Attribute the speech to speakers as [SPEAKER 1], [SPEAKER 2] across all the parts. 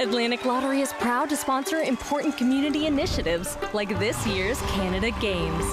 [SPEAKER 1] Atlantic Lottery is proud to sponsor important community initiatives like this year's Canada Games.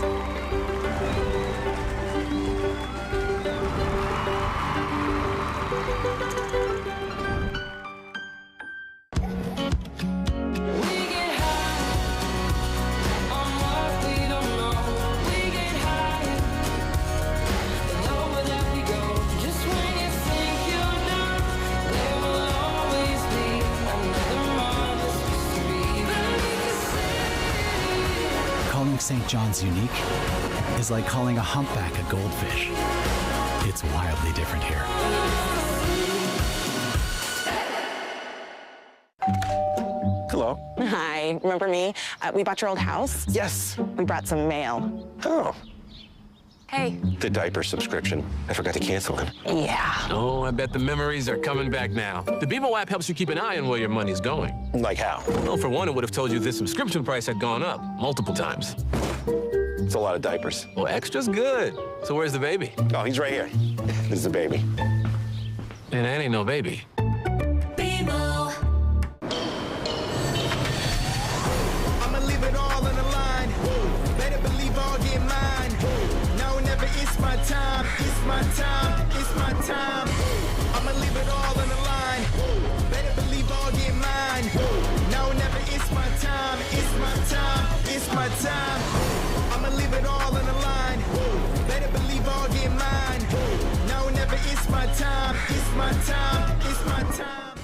[SPEAKER 2] St. John's unique is like calling a humpback a goldfish. It's wildly different here.
[SPEAKER 3] Hello.
[SPEAKER 4] Hi, remember me? We bought your old house.
[SPEAKER 3] Yes.
[SPEAKER 4] We brought some mail.
[SPEAKER 3] Oh.
[SPEAKER 4] Hey.
[SPEAKER 3] The diaper subscription. I forgot to cancel it.
[SPEAKER 4] Yeah.
[SPEAKER 5] Oh, I bet the memories are coming back now. The Bebo app helps you keep an eye on where your money's going.
[SPEAKER 3] Like how?
[SPEAKER 5] Well, for one, it would have told you the subscription price had gone up multiple times.
[SPEAKER 3] It's a lot of diapers.
[SPEAKER 5] Well, extra's good. So where's the baby?
[SPEAKER 3] Oh, he's right here. This is the baby.
[SPEAKER 5] And that ain't no baby.
[SPEAKER 6] I'ma leave it all on the line. Better believe I'll get mine. No, never, it's my time. It's my time. It's my time. I'ma leave it all on the line. Better believe I'll get mine. No, never, it's my time. It's my time. It's my time. I'ma leave it all on the line. Better believe I'll get mine. No, never, it's my time. It's my time. It's my time.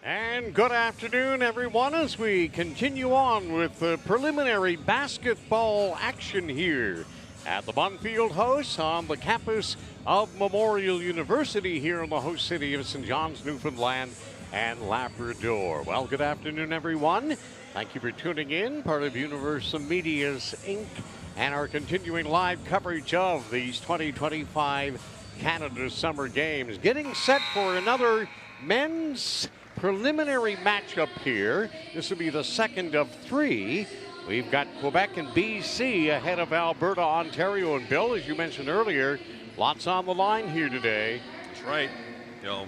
[SPEAKER 7] And good afternoon, everyone, as we continue on with the preliminary basketball action here at the Bunfield House on the campus of Memorial University here in the host city of St. John's, Newfoundland and Labrador. Well, good afternoon, everyone. Thank you for tuning in, part of Universal Media's Inc. and our continuing live coverage of these 2025 Canada Summer Games. Getting set for another men's preliminary matchup here. This will be the second of three. We've got Quebec and BC ahead of Alberta, Ontario, and Bill, as you mentioned earlier, lots on the line here today.
[SPEAKER 8] That's right. You know,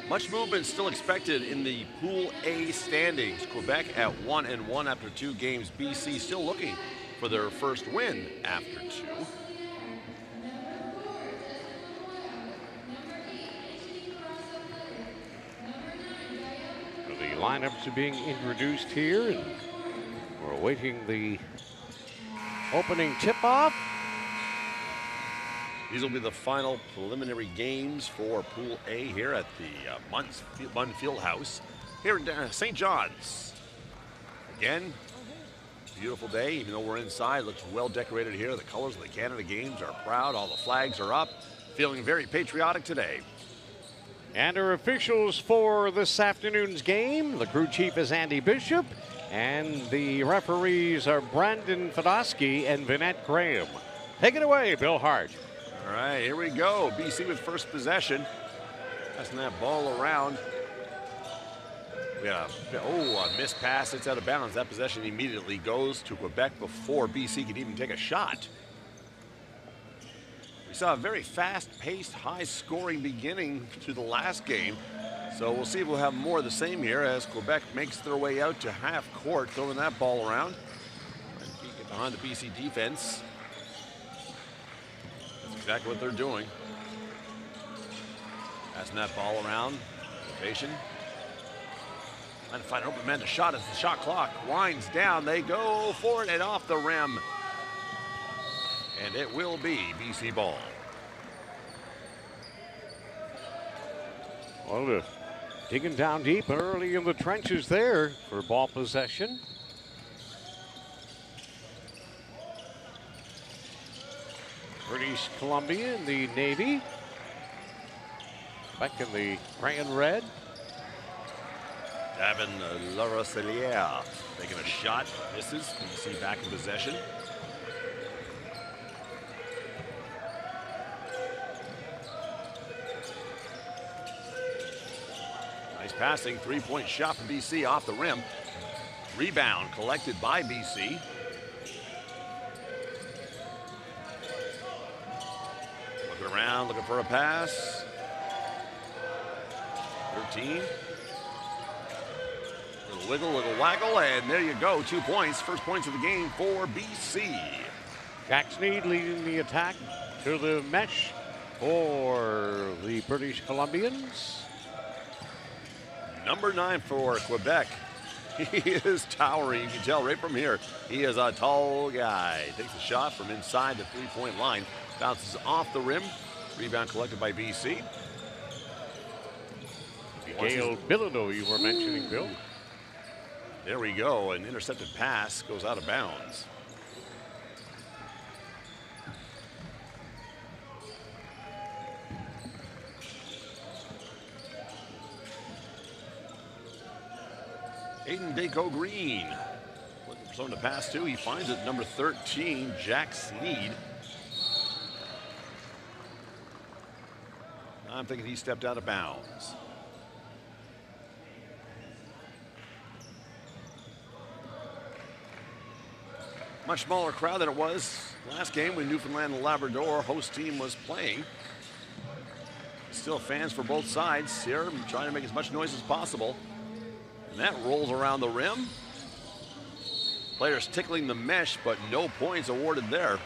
[SPEAKER 8] much movement still expected in the Pool A standings. Quebec at 1-1 after 2 games. BC still looking for their first win after 2.
[SPEAKER 7] The lineups are being introduced here, and we're awaiting the opening tip-off.
[SPEAKER 8] These will be the final preliminary games for Pool A here at the Bunfield House here in St. John's. Again, beautiful day, even though we're inside. Looks well decorated here. The colors of the Canada Games are proud. All the flags are up. Feeling very patriotic today.
[SPEAKER 7] And our officials for this afternoon's game, the crew chief is Andy Bishop, and the referees are Brandon Fedosky and Vinette Graham. Take it away, Bill Hart.
[SPEAKER 8] All right, here we go. BC with first possession. Passing that ball around. We got a missed pass. It's out of bounds. That possession immediately goes to Quebec before BC can even take a shot. We saw a very fast-paced, high-scoring beginning to the last game. So we'll see if we'll have more of the same here as Quebec makes their way out to half court, throwing that ball around. And keep it behind the BC defense. That's exactly what they're doing. Passing that ball around. Rotation. Trying to find an open man to shot as the shot clock winds down. They go for it and off the rim. And it will be BC ball.
[SPEAKER 7] Well, digging down deep and early in the trenches there for ball possession. British Columbia in the navy. Back in the gray and red.
[SPEAKER 8] Davin Laroselier taking a shot, misses. BC back in possession. Nice passing, three-point shot from BC off the rim. Rebound collected by BC. Looking around, looking for a pass. 14. Little wiggle, little waggle, and there you go. 2 points. First points of the game for BC.
[SPEAKER 7] Jack Sneed leading the attack to the mesh for the British Columbians.
[SPEAKER 8] Number 9 for Quebec. He is towering. You can tell right from here. He is a tall guy. Takes a shot from inside the three-point line. Bounces off the rim. Rebound collected by BC.
[SPEAKER 7] Gail Bilodeau, you were mentioning, Bill.
[SPEAKER 8] There we go. An intercepted pass goes out of bounds. Aiden Daco Green looking for someone to pass to. He finds it, number 13, Jack Sneed. I'm thinking he stepped out of bounds. Much smaller crowd than it was last game when Newfoundland Labrador host team was playing. Still fans for both sides here, trying to make as much noise as possible. And that rolls around the rim. Players tickling the mesh, but no points awarded there.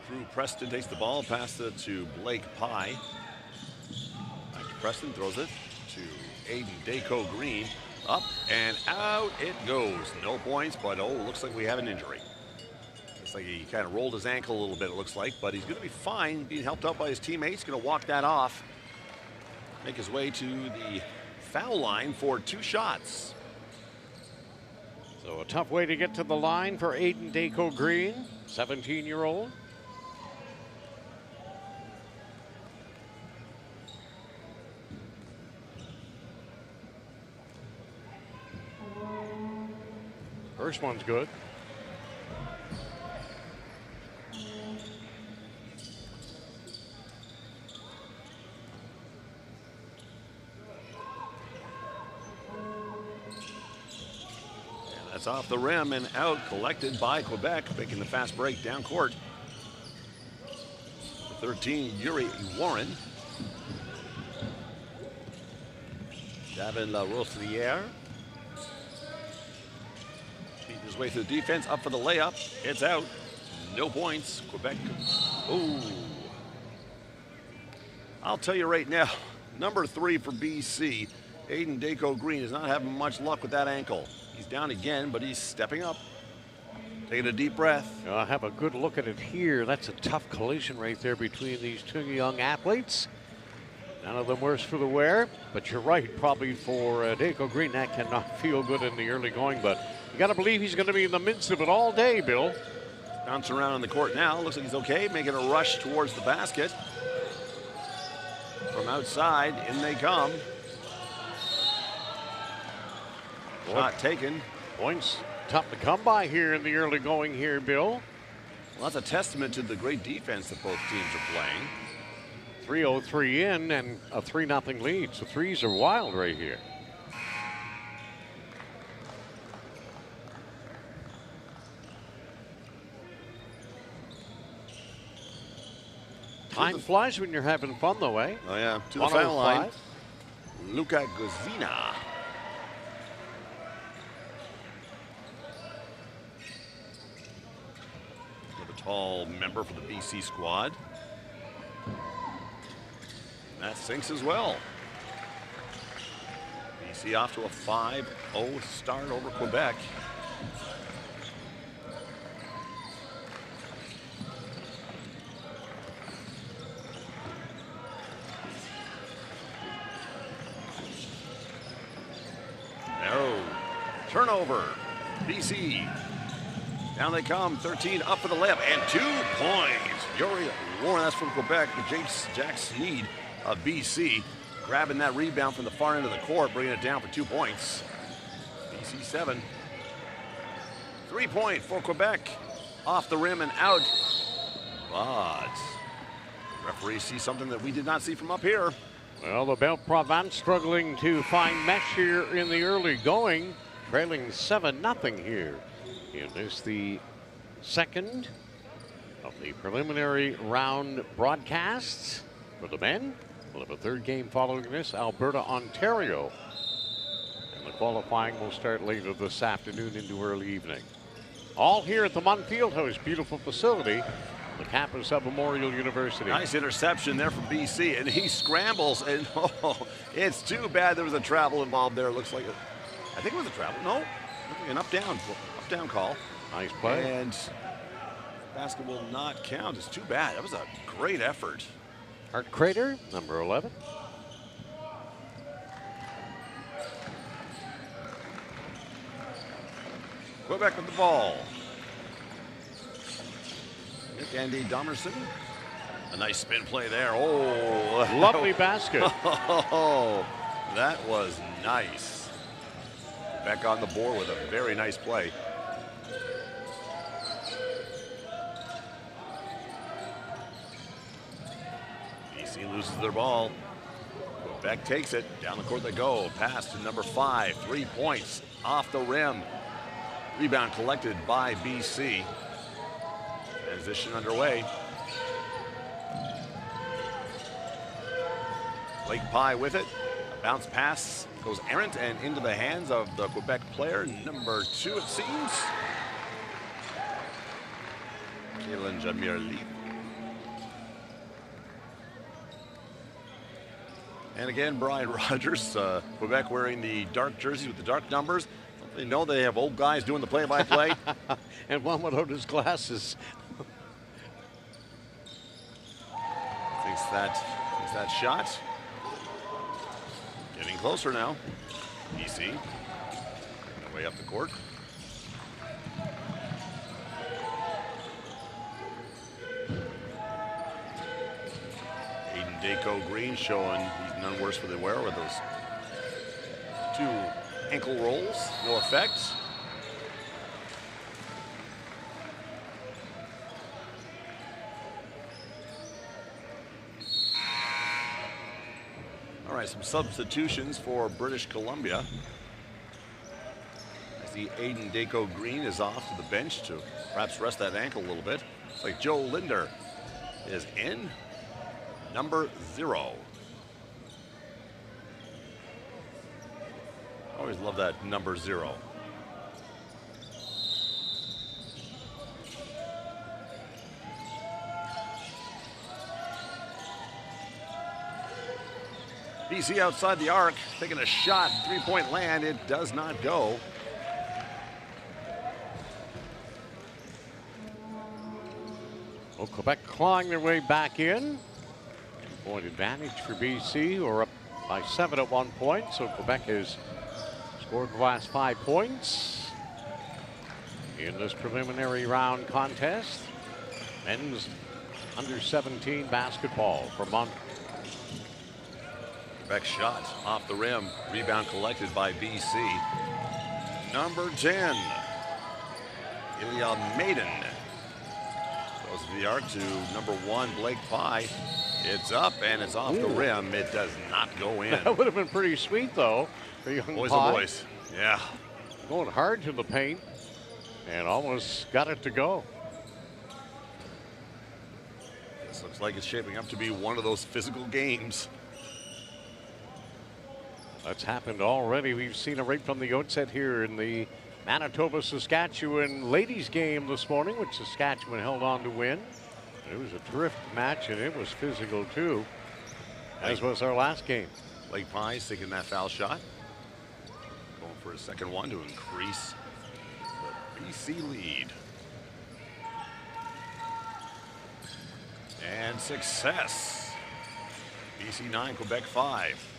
[SPEAKER 8] Drew Preston takes the ball, passes it to Blake Pye. Back to Preston, throws it to Aiden Daco Green. Up and out it goes. No points, but oh, looks like we have an injury. Looks like he kind of rolled his ankle a little bit, it looks like, but he's going to be fine, being helped out by his teammates. Going to walk that off, make his way to the foul line for 2 shots.
[SPEAKER 7] So a tough way to get to the line for Aiden Daco Green, 17-year-old. First one's good.
[SPEAKER 8] That's off the rim and out, collected by Quebec, making the fast break down court. 13, Yuri Warren. Davin La Rosière. Beating his way through the defense, up for the layup. It's out. No points. Quebec. Ooh. I'll tell you right now, number 3 for BC, Aiden Daco Green, is not having much luck with that ankle. He's down again, but he's stepping up. Taking a deep breath.
[SPEAKER 7] I'll have a good look at it here. That's a tough collision right there between these 2 young athletes. None of them worse for the wear, but you're right, probably for Daco Green, that cannot feel good in the early going, but you got to believe he's going to be in the midst of it all day, Bill.
[SPEAKER 8] Bouncing around on the court now. Looks like he's okay, making a rush towards the basket. From outside, in they come. Shot taken.
[SPEAKER 7] Points tough to come by here in the early going here, Bill.
[SPEAKER 8] Well, that's a testament to the great defense that both teams are playing.
[SPEAKER 7] 3:03 in and a 3-0 lead, so threes are wild right here. Time flies when you're having fun, though, eh?
[SPEAKER 8] Oh, yeah. To the foul line.
[SPEAKER 7] 105.
[SPEAKER 8] Luca Guzina. The tall member for the BC squad. That sinks as well. BC off to a 5-0 start over Quebec. No. Turnover. BC. Down they come. 13 up for the layup and 2 points. Yuri Warren, that's from Quebec, but Jack Sneed of BC grabbing that rebound from the far end of the court, bringing it down for 2 points. BC 7. 3-point for Quebec. Off the rim and out. But the referee sees something that we did not see from up here.
[SPEAKER 7] Well, the Belle Provence struggling to find mesh here in the early going, trailing 7-0 here. And this the second of the preliminary round broadcasts. For the men, we'll have a third game following this, Alberta, Ontario. And the qualifying will start later this afternoon into early evening. All here at the Munn Fieldhouse, beautiful facility, the campus of Memorial University.
[SPEAKER 8] Nice interception there from BC, and he scrambles, and it's too bad there was a travel involved there. It looks like I think it was a travel. No, an up-down call.
[SPEAKER 7] Nice play.
[SPEAKER 8] And basket will not count. It's too bad. That was a great effort.
[SPEAKER 7] Art Crater, number 11.
[SPEAKER 8] Quebec with the ball. Nick Andy Domerson. A nice spin play there. Oh,
[SPEAKER 7] Lovely basket.
[SPEAKER 8] Oh, that was nice. Quebec on the board with a very nice play. BC loses their ball. Quebec takes it. Down the court they go. Pass to number 5. 3 points off the rim. Rebound collected by BC. Transition underway. Blake Pye with it. A bounce pass goes errant and into the hands of the Quebec player, number 2 it seems. Kaylin Jamir-Lee. And again, Brian Rogers, Quebec wearing the dark jerseys with the dark numbers. They know they have old guys doing the play-by-play.
[SPEAKER 7] And one without his glasses.
[SPEAKER 8] Thinks that shot. Getting closer now. BC. Way up the court. Aiden Daco Green showing he's none worse for the wear with those 2 ankle rolls. No effect. All right, some substitutions for British Columbia. I see Aiden Daco Green is off to the bench to perhaps rest that ankle a little bit. Looks like Joe Linder is in. Number 0. Always love that number 0. BC outside the arc, taking a shot, 3-point land. It does not go.
[SPEAKER 7] Well, Quebec clawing their way back in. 2-point advantage for BC, who are up by 7 at one point. So Quebec has scored the last 5 points in this preliminary round contest. Men's under 17 basketball for Mont.
[SPEAKER 8] Quebec shot off the rim. Rebound collected by BC. Number 10, Ilya Maiden. Goes to the arc to number 1, Blake Pye. It's up and it's off the rim. It does not go in.
[SPEAKER 7] That would have been pretty sweet, though, for young
[SPEAKER 8] Boys
[SPEAKER 7] Pye.
[SPEAKER 8] and boys. Yeah.
[SPEAKER 7] Going hard to the paint and almost got it to go.
[SPEAKER 8] This looks like it's shaping up to be one of those physical games.
[SPEAKER 7] That's happened already. We've seen it right from the outset here in the Manitoba-Saskatchewan ladies game this morning, which Saskatchewan held on to win. It was a terrific match, and it was physical, too, as was our last game.
[SPEAKER 8] Blake Pye taking that foul shot. Going for a second one to increase the BC lead. And success. BC 9, Quebec 5.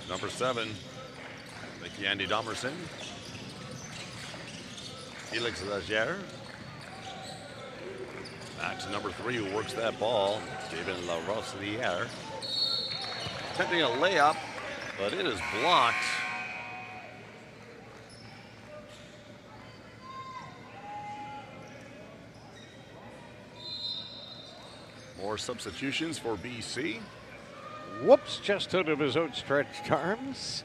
[SPEAKER 8] Number 7, Mickey Andy Domerson. Felix Lagier. Back to number 3, who works that ball, David LaRosière. Attempting a layup, but it is blocked. More substitutions for BC.
[SPEAKER 7] Whoops, just out of his outstretched arms.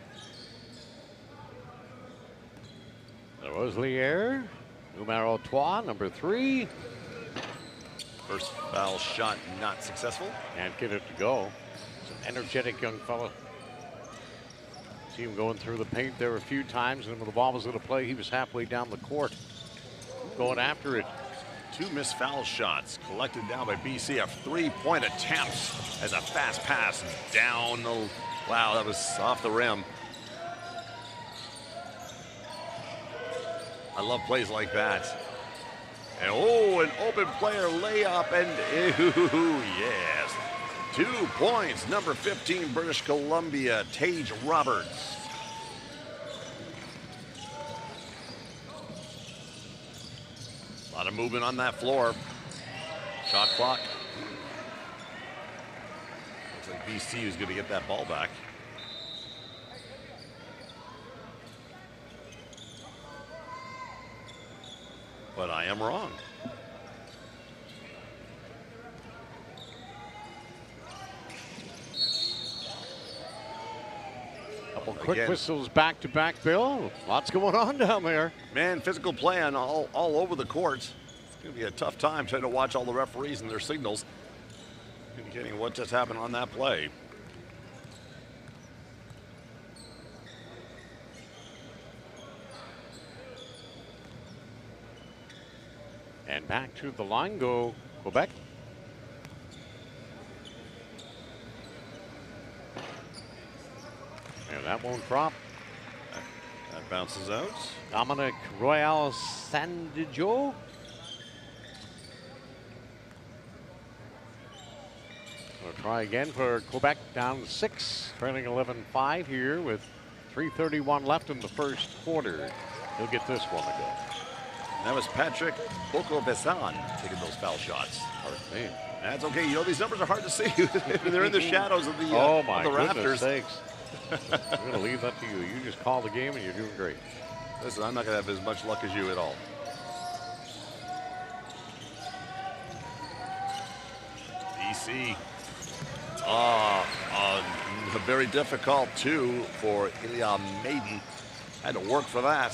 [SPEAKER 7] There was Lier, numero 3, number 3.
[SPEAKER 8] First foul shot not successful.
[SPEAKER 7] Can't get it to go. It's an energetic young fella. See him going through the paint there a few times, and when the ball was going to play, he was halfway down the court, going after it.
[SPEAKER 8] 2 missed foul shots collected down by BC. A 3-point attempt as a fast pass down the. Wow, that was off the rim. I love plays like that. And oh, an open player layup, and ooh, yes. 2 points, number 15, British Columbia, Tage Roberts. A lot of movement on that floor. Shot clock. Looks like BC is going to get that ball back. But I am wrong.
[SPEAKER 7] Couple quick whistles back to back, Bill. Lots going on down there.
[SPEAKER 8] Man, physical play on all over the court. It's going to be a tough time trying to watch all the referees and their signals, indicating what just happened on that play.
[SPEAKER 7] And back to the line go Quebec. And that won't drop.
[SPEAKER 8] That bounces out.
[SPEAKER 7] Dominic Royal Sandijo. We'll try again for Quebec, down 6, trailing 11-5 here with 3:31 left in the first quarter. He'll get this one to go.
[SPEAKER 8] That was Patrick Bokovesan taking those foul shots.
[SPEAKER 7] Man.
[SPEAKER 8] That's okay. You know, these numbers are hard to see. They're in the shadows of the,
[SPEAKER 7] oh my
[SPEAKER 8] of the
[SPEAKER 7] goodness
[SPEAKER 8] rafters.
[SPEAKER 7] Sakes. I'm going to leave that to you. You just call the game and you're doing great.
[SPEAKER 8] Listen, I'm not going to have as much luck as you at all. BC. Very difficult, too, for Ilya Maiden. Had to work for that.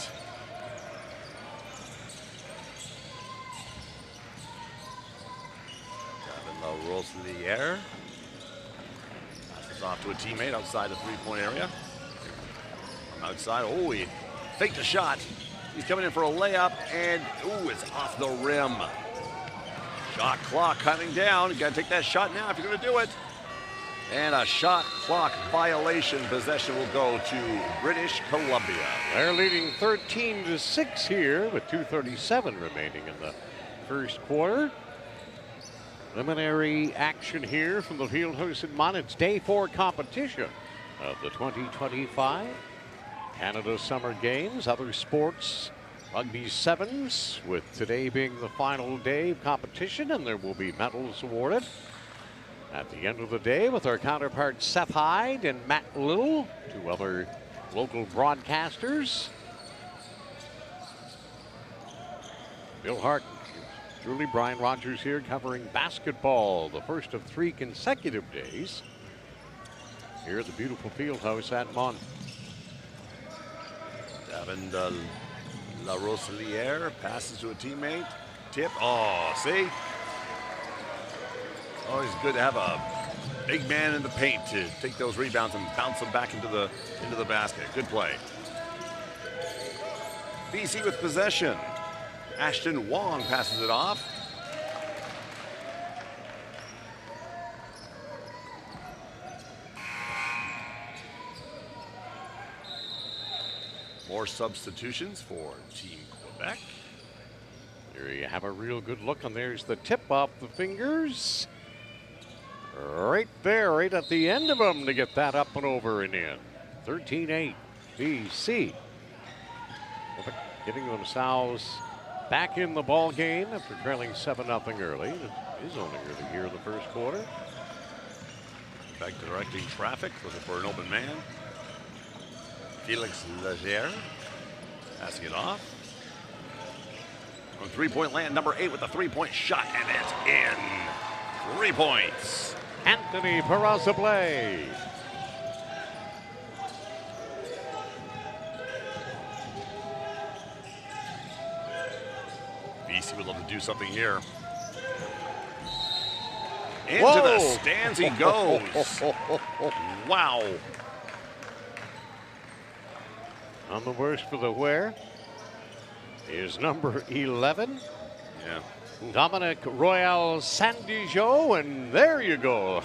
[SPEAKER 8] Gavin LaRoselier. Passes off to a teammate outside the three-point area. From outside, oh, he faked a shot. He's coming in for a layup, and ooh, it's off the rim. Shot clock cutting down. You got to take that shot now if you're going to do it. And a shot clock violation. Possession will go to British Columbia.
[SPEAKER 7] They're leading 13-6 here with 2:37 remaining in the first quarter. Preliminary action here from the field house in Mon. It's day 4 competition of the 2025 Canada Summer Games. Other sports, rugby sevens, with today being the final day of competition, and there will be medals awarded at the end of the day with our counterparts Seth Hyde and Matt Little, 2 other local broadcasters. Bill Hart, Julie, Brian Rogers here covering basketball, the first of 3 consecutive days here at the beautiful field house at Mon.
[SPEAKER 8] Davin LaRoselier passes to a teammate. Tip. Oh, see? Always good to have a big man in the paint to take those rebounds and bounce them back into the basket. Good play. BC with possession. Ashton Wong passes it off. More substitutions for Team Quebec.
[SPEAKER 7] Here you have a real good look, and there's the tip off the fingers. Right there, right at the end of them to get that up and over and in. 13-8, BC. Getting themselves back in the ball game after trailing 7-0 early. It is only early here in the first quarter.
[SPEAKER 8] Back directing traffic, looking for an open man. Felix Leger passing it off. On three-point land, number 8 with a three-point shot, and it's in. 3 points.
[SPEAKER 7] Anthony Parazablay.
[SPEAKER 8] BC would love to do something here. Into
[SPEAKER 7] Whoa.
[SPEAKER 8] the stands he goes. Wow.
[SPEAKER 7] On the worst for the wear is number 11,
[SPEAKER 8] Yeah.
[SPEAKER 7] Dominic Royal Sandijo, and there you go.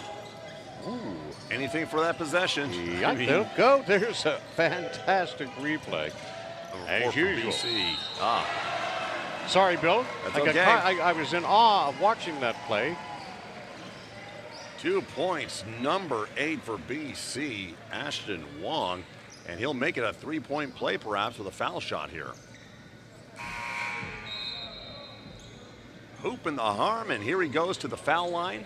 [SPEAKER 8] Ooh. Anything for that possession.
[SPEAKER 7] Yeah, there go. There's a fantastic replay,
[SPEAKER 8] Number 4
[SPEAKER 7] as
[SPEAKER 8] for
[SPEAKER 7] usual.
[SPEAKER 8] BC. Ah,
[SPEAKER 7] Sorry, Bill.
[SPEAKER 8] That's
[SPEAKER 7] I got
[SPEAKER 8] okay.
[SPEAKER 7] caught. I was in awe of watching that play.
[SPEAKER 8] 2 points, number 8 for BC, Ashton Wong, and he'll make it a 3-point play perhaps with a foul shot here. Hoop in the harm, and here he goes to the foul line.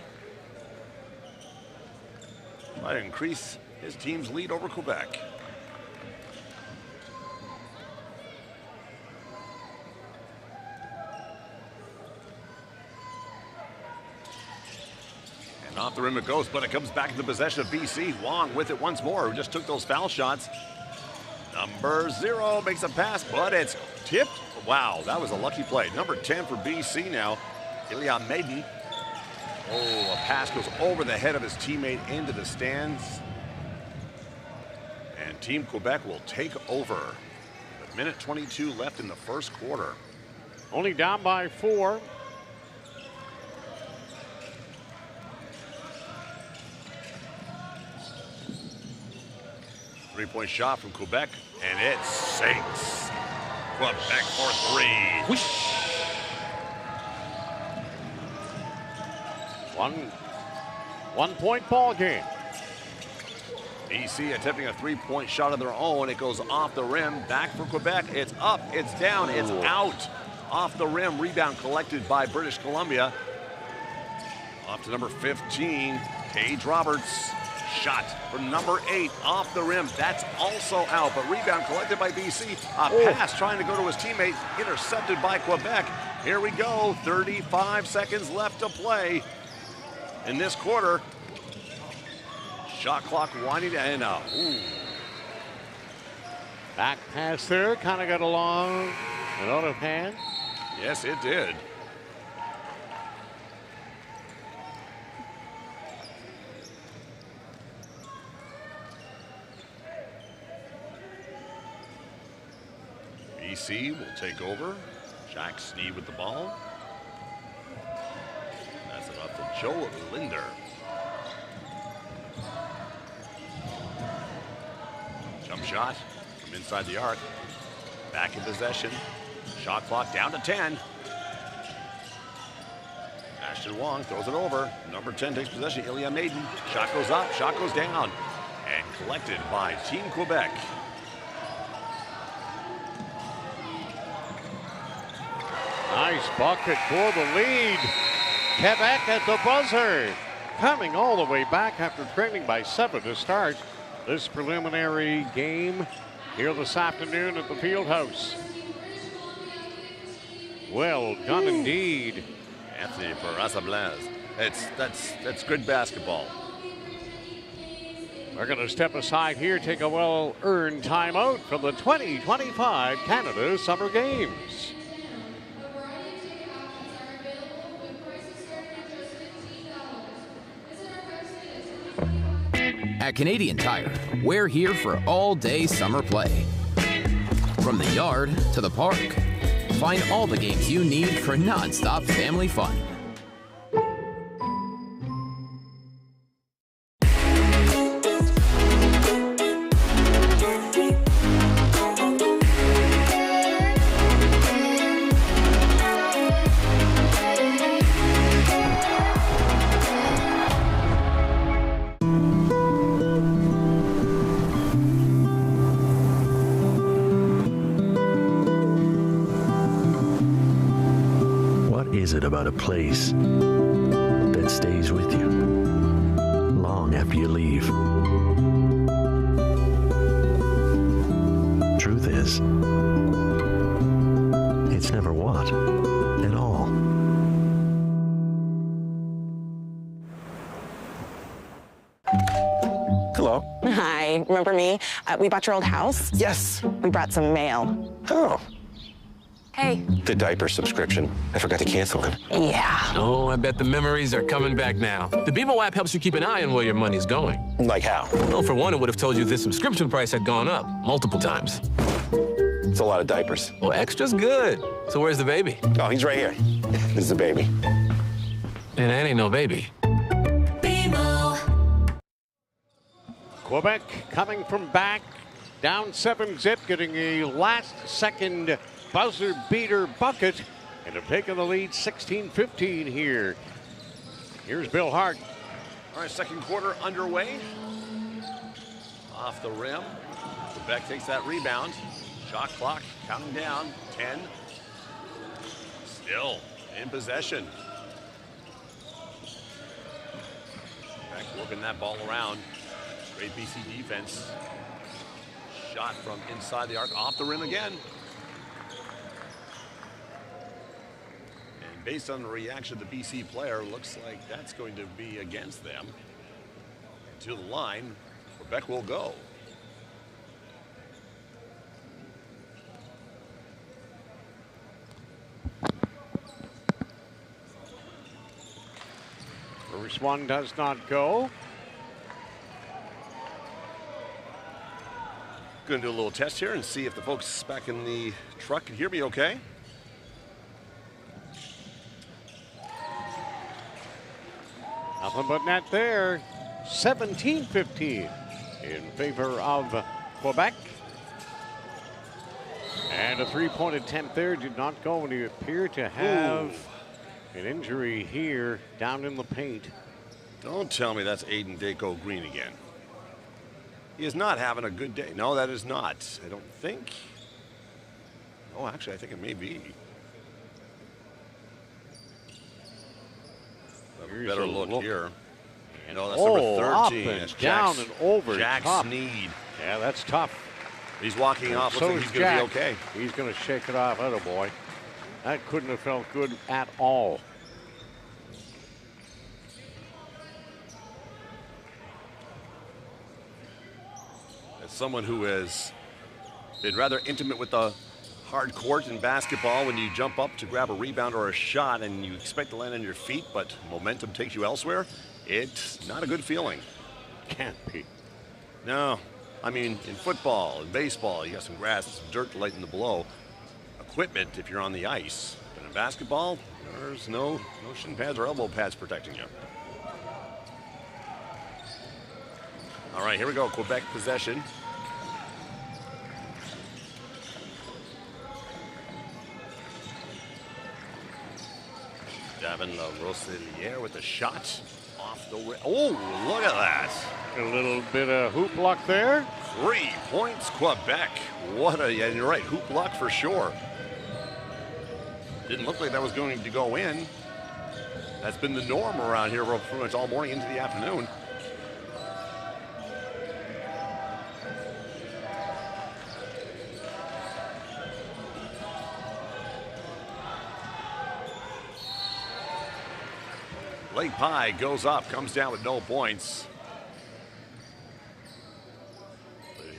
[SPEAKER 8] Try to increase his team's lead over Quebec. And off the rim it goes, but it comes back to the possession of BC. Wong with it once more, who just took those foul shots. Number 0 makes a pass, but it's tipped. Wow, that was a lucky play. Number 10 for BC now, Ilya Maiden. Oh, a pass goes over the head of his teammate into the stands. And Team Quebec will take over. With minute 22 left in the first quarter.
[SPEAKER 7] Only down by 4.
[SPEAKER 8] Three-point shot from Quebec, and it sinks. Quebec for 3.
[SPEAKER 5] Whoosh.
[SPEAKER 7] One-point ball game.
[SPEAKER 8] BC attempting a 3-point shot of their own. It goes off the rim. Back for Quebec. It's up. It's down. It's out. Off the rim. Rebound collected by British Columbia. Off to number 15, Paige Roberts. Shot from number 8 off the rim. That's also out, but rebound collected by BC. A pass trying to go to his teammate. Intercepted by Quebec. Here we go. 35 seconds left to play in this quarter. Shot clock winding down.
[SPEAKER 7] Back pass there, kind of got along and out of hand.
[SPEAKER 8] Yes, it did. BC will take over. Jack Sneed with the ball. That's it up to Joe Linder. Jump shot from inside the arc. Back in possession. Shot clock down to 10. Ashton Wong throws it over. Number 10 takes possession. Ilya Maiden. Shot goes up. Shot goes down. And collected by Team Quebec.
[SPEAKER 7] Nice bucket for the lead. Quebec at the buzzer. Coming all the way back after trailing by 7 to start this preliminary game here this afternoon at the Fieldhouse. Well done indeed.
[SPEAKER 8] Anthony Barraza-Blaise. That's good basketball.
[SPEAKER 7] We're going to step aside here, take a well-earned timeout from the 2025 Canada Summer Games.
[SPEAKER 9] At Canadian Tire, we're here for all-day summer play. From the yard to the park, find all the games you need for non-stop family fun.
[SPEAKER 10] Is it about a place that stays with you long after you leave? Truth is, it's never what at all.
[SPEAKER 3] Hello.
[SPEAKER 4] Hi, remember me? We bought your old house.
[SPEAKER 3] Yes.
[SPEAKER 4] We brought some mail.
[SPEAKER 3] Oh.
[SPEAKER 4] Hey.
[SPEAKER 3] The diaper subscription. I forgot to cancel it.
[SPEAKER 4] Yeah.
[SPEAKER 5] Oh, I bet the memories are coming back now. The BMO app helps you keep an eye on where your money's going.
[SPEAKER 3] Like how?
[SPEAKER 5] Well, for one, it would have told you the subscription price had gone up multiple times.
[SPEAKER 3] It's a lot of diapers.
[SPEAKER 5] Well, extra's good. So where's the baby?
[SPEAKER 3] Oh, he's right here. This is the baby.
[SPEAKER 5] And that ain't no baby.
[SPEAKER 7] Quebec coming from back, down 7-zip, getting a last-second buzzer beater bucket, and have taken the lead 16-15 here. Here's Bill Hart.
[SPEAKER 8] All right, second quarter underway. Off the rim. Quebec takes that rebound. Shot clock counting down. 10. Still in possession. Quebec working that ball around. Great BC defense. Shot from inside the arc, off the rim again. And based on the reaction of the BC player, looks like that's going to be against them. To the line, Quebec will go.
[SPEAKER 7] First one does not go.
[SPEAKER 8] Going to do a little test here and see if the folks back in the truck can hear me okay.
[SPEAKER 7] Nothing but net there. 17-15 in favor of Quebec. And a three-point attempt there did not go, and he appeared to have an injury here down in the paint.
[SPEAKER 8] Don't tell me that's Aiden Daco Green again. He is not having a good day. No, that is not. I don't think. Oh, actually, I think it may be.
[SPEAKER 7] Here's
[SPEAKER 8] Better
[SPEAKER 7] a
[SPEAKER 8] look here. No, that's
[SPEAKER 7] Oh,
[SPEAKER 8] number 13.
[SPEAKER 7] up and
[SPEAKER 8] That's
[SPEAKER 7] down and over.
[SPEAKER 8] Jack
[SPEAKER 7] Tough.
[SPEAKER 8] Sneed.
[SPEAKER 7] Yeah, that's tough.
[SPEAKER 8] He's walking off.
[SPEAKER 7] So
[SPEAKER 8] Looks like
[SPEAKER 7] is
[SPEAKER 8] he's going to
[SPEAKER 7] Jack.
[SPEAKER 8] be okay.
[SPEAKER 7] He's going to shake it off. Attaboy. That couldn't have felt good at all.
[SPEAKER 8] As someone who has been rather intimate with the hard court in basketball, when you jump up to grab a rebound or a shot and you expect to land on your feet, but momentum takes you elsewhere, it's not a good feeling.
[SPEAKER 7] Can't be.
[SPEAKER 8] No. I mean, in football and baseball, you got some grass, some dirt to lighten the blow. Equipment if you're on the ice. But in basketball, there's no shin pads or elbow pads protecting you. All right, here we go. Quebec possession. Davin LaRoseliere with the shot off the rim. Oh, look at that.
[SPEAKER 7] A little bit of hoop luck there.
[SPEAKER 8] 3 points, Quebec. What a, and you're right, hoop luck for sure. Didn't look like that was going to go in. That's been the norm around here pretty much all morning into the afternoon. Lake Pie goes up, comes down with no points.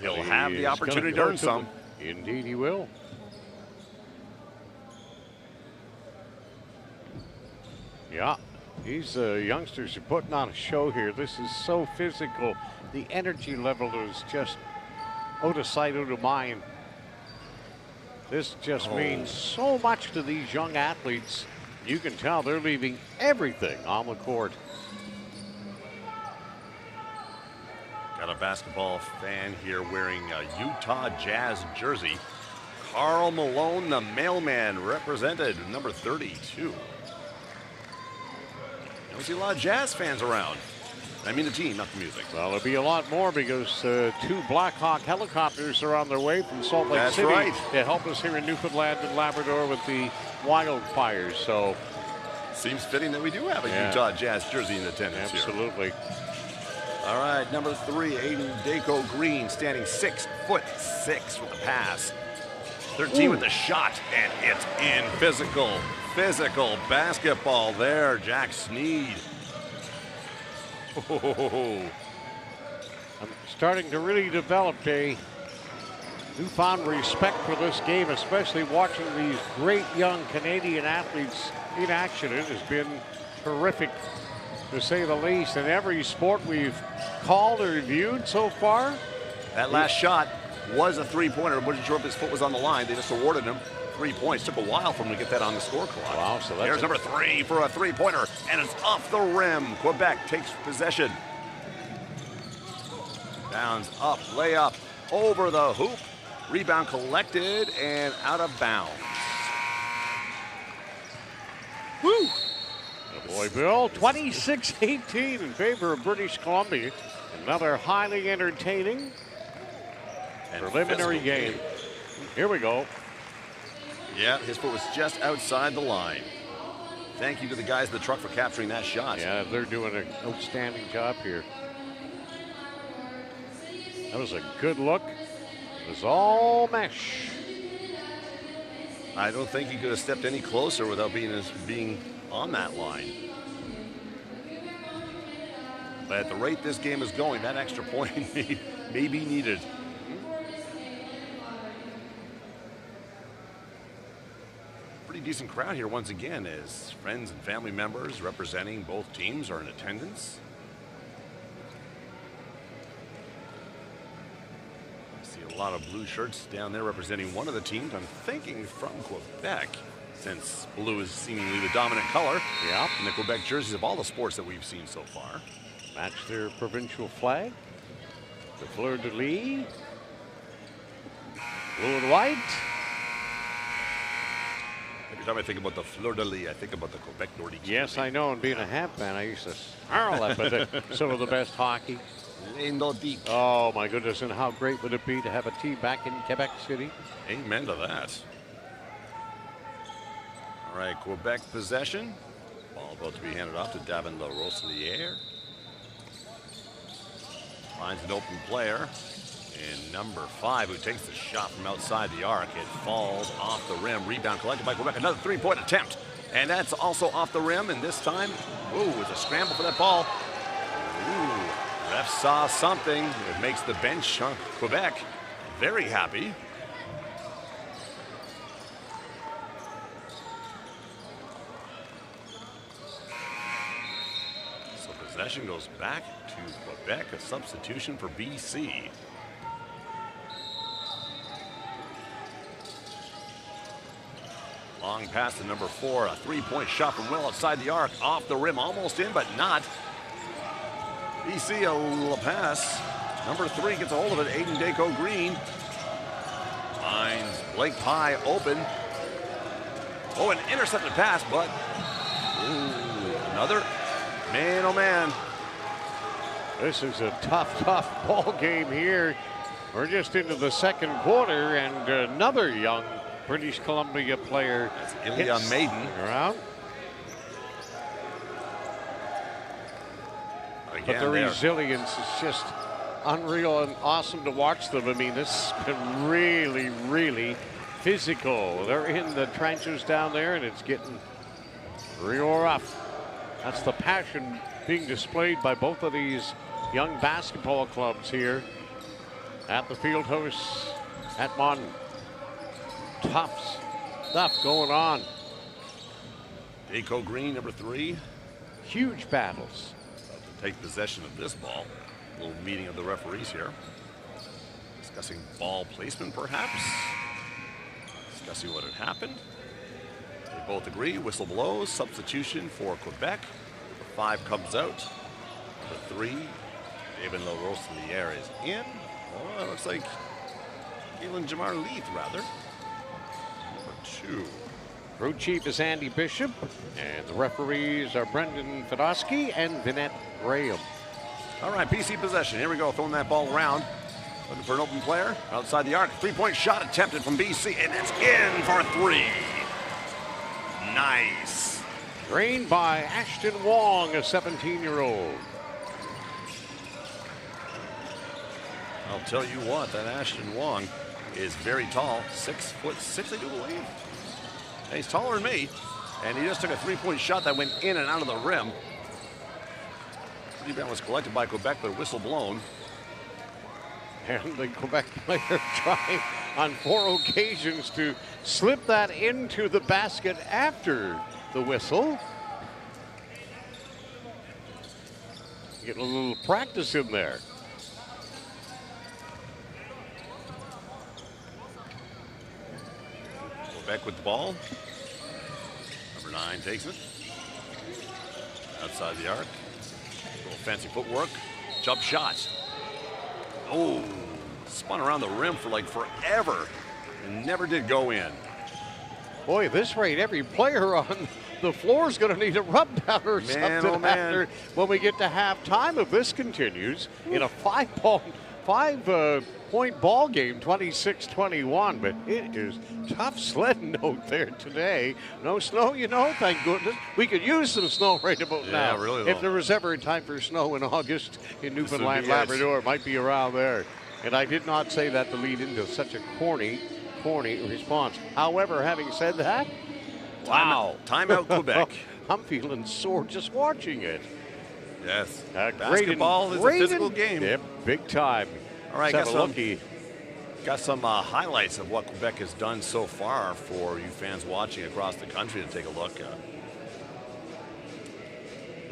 [SPEAKER 8] He'll have the opportunity to earn some.
[SPEAKER 7] Indeed he will. Yeah, these youngsters are putting on a show here. This is so physical. The energy level is just out of sight, out of mind. This just means so much to these young athletes. You can tell they're leaving everything on the court.
[SPEAKER 8] Got a basketball fan here wearing a Utah Jazz jersey. Carl Malone, the mailman, represented, number 32. Don't see a lot of Jazz fans around. I mean the team, not the music.
[SPEAKER 7] Well, there'll be a lot more because 2 Blackhawk helicopters are on their way from Salt Lake City to help us here in Newfoundland and Labrador with the wildfires. So
[SPEAKER 8] seems fitting that we do have a Utah Jazz jersey in attendance here.
[SPEAKER 7] Absolutely.
[SPEAKER 8] All right, number 3, Aiden Daco Green, standing 6'6" with the pass. 13 with the shot, and it's in. Physical basketball there, Jack Sneed.
[SPEAKER 7] I'm starting to really develop a newfound respect for this game, especially watching these great young Canadian athletes in action. It has been terrific, to say the least, in every sport we've called or reviewed so far.
[SPEAKER 8] That last shot was a three-pointer. Wasn't sure if his foot was on the line. They just awarded him 3 points. Took a while for him to get that on the score clock.
[SPEAKER 7] Wow, so that's
[SPEAKER 8] Here's number 3 for a three-pointer, and it's off the rim. Quebec takes possession. Bounds up, layup, over the hoop. Rebound collected and out of bounds.
[SPEAKER 7] Woo! Oh boy, Bill, 26-18 in favor of British Columbia. Another highly entertaining and preliminary game. Here we go.
[SPEAKER 8] Yeah, his foot was just outside the line. Thank you to the guys in the truck for capturing that shot.
[SPEAKER 7] Yeah, they're doing an outstanding job here. That was a good look. It was all mesh.
[SPEAKER 8] I don't think he could have stepped any closer without being on that line. But at the rate this game is going, that extra point may be needed. Pretty decent crowd here once again, as friends and family members representing both teams are in attendance. I see a lot of blue shirts down there representing one of the teams. I'm thinking from Quebec, since blue is seemingly the dominant color.
[SPEAKER 7] Yeah.
[SPEAKER 8] And the Quebec jerseys of all the sports that we've seen so far.
[SPEAKER 7] Match their provincial flag. The fleur-de-lis. Blue and white.
[SPEAKER 8] Every time I think about the fleur-de-lis, I think about the Quebec Nordique.
[SPEAKER 7] Yes, I know. And being a Habs fan, I used to snarl at some of the best hockey.
[SPEAKER 8] Les Nordiques.
[SPEAKER 7] Oh, my goodness. And how great would it be to have a team back in Quebec City?
[SPEAKER 8] Amen to that. All right, Quebec possession. Ball about to be handed off to Davin LaRoselière. Finds an open player. And number 5, who takes the shot from outside the arc. It falls off the rim. Rebound collected by Quebec. Another three-point attempt. And that's also off the rim. And this time, ooh, it's a scramble for that ball. Ooh, ref saw something. It makes the bench on Quebec very happy. So possession goes back to Quebec. A substitution for BC. Long pass to number 4, a three-point shot from well outside the arc, off the rim, almost in, but not. BC a pass. Number 3 gets a hold of it. Aiden Daco Green finds Blake Pye open. Oh, an intercepted pass, but ooh, another man, oh man.
[SPEAKER 7] This is a tough ball game here. We're just into the second quarter, and another young British Columbia player.
[SPEAKER 8] That's Ilya Maiden.
[SPEAKER 7] Around. But the resilience is just unreal and awesome to watch them. I mean, this has been really, really physical. They're in the trenches down there, and it's getting real rough. That's the passion being displayed by both of these young basketball clubs here at the field house at Mon. Tough stuff going on.
[SPEAKER 8] Daco Green, number 3.
[SPEAKER 7] Huge battles.
[SPEAKER 8] About to take possession of this ball. A little meeting of the referees here. Discussing ball placement, perhaps. Discussing what had happened. They both agree. Whistle blows. Substitution for Quebec. Number 5 comes out. Number 3, David LaRoselière is in. Oh, it looks like Galen Jamar Leith, rather. 2.
[SPEAKER 7] Crew chief is Andy Bishop, and the referees are Brendan Fedosky and Vinette Graham.
[SPEAKER 8] All right, BC possession. Here we go, throwing that ball around. Looking for an open player outside the arc. Three-point shot attempted from BC, and it's in for 3. Nice.
[SPEAKER 7] Drained by Ashton Wong, a 17-year-old.
[SPEAKER 8] I'll tell you what, that Ashton Wong is very tall, 6'6", I do believe. And he's taller than me, and he just took a three-point shot that went in and out of the rim. Rebound was collected by Quebec, but whistle blown.
[SPEAKER 7] And the Quebec player trying on 4 occasions to slip that into the basket after the whistle. Getting a little practice in there.
[SPEAKER 8] Quebec with the ball. Number 9 takes it. Outside the arc. A little fancy footwork. Jump shot. Oh, spun around the rim for like forever and never did go in.
[SPEAKER 7] Boy, at this rate, every player on the floor is going to need a rub down or something after when we get to halftime if this continues in a 5-point ball game, 26-21. But it is tough sledding out there today. No snow, thank goodness. We could use some snow right about now.
[SPEAKER 8] Really, though.
[SPEAKER 7] If there was ever a time for snow in August in Newfoundland Labrador, it might be around there. And I did not say that to lead into such a corny response. However, having said that, wow.
[SPEAKER 8] Timeout Quebec.
[SPEAKER 7] I'm feeling sore just watching it.
[SPEAKER 8] Yes.
[SPEAKER 7] Basketball
[SPEAKER 8] is a physical game.
[SPEAKER 7] Yep, big time.
[SPEAKER 8] All right, got some highlights of what Quebec has done so far for you fans watching across the country to take a look at.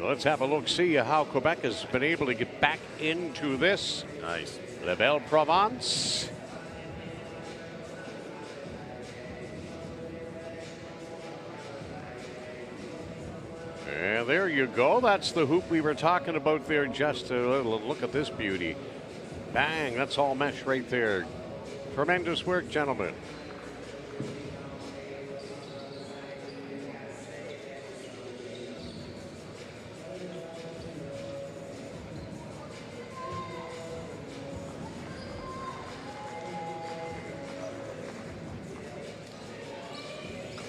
[SPEAKER 7] Let's have a look, see how Quebec has been able to get back into this.
[SPEAKER 8] Nice.
[SPEAKER 7] La Belle Provence. And there you go. That's the hoop we were talking about there. Just a little look at this beauty. Bang, that's all mesh right there. Tremendous work, gentlemen.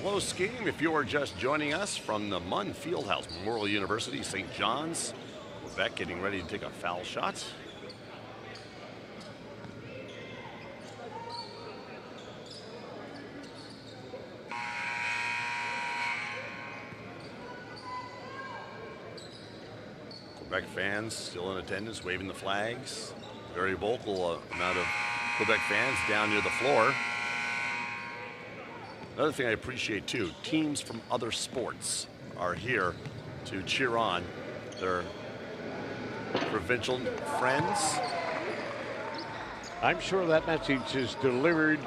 [SPEAKER 8] Close game if you are just joining us from the Munn Fieldhouse, Memorial University, St. John's. Quebec getting ready to take a foul shot. Quebec fans still in attendance, waving the flags. Very vocal amount of Quebec fans down near the floor. Another thing I appreciate too, teams from other sports are here to cheer on their provincial friends.
[SPEAKER 7] I'm sure that message is delivered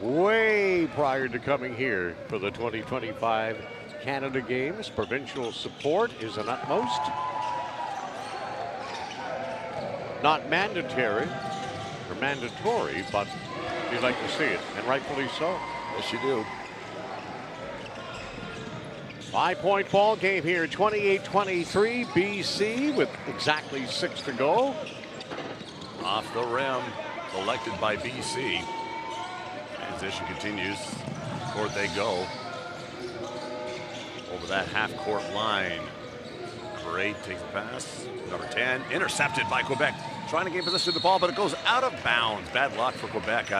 [SPEAKER 7] way prior to coming here for the 2025 Canada Games. Provincial support is an utmost. Not mandatory, but you'd like to see it, and rightfully so.
[SPEAKER 8] Yes, you do.
[SPEAKER 7] 5-point ball game here, 28-23, BC with exactly 6 to go.
[SPEAKER 8] Off the rim, collected by BC. Transition continues. Court they go. Over that half-court line. Number 8 takes the pass. Number 10 intercepted by Quebec. Trying to gain possession of the ball, but it goes out of bounds. Bad luck for Quebec.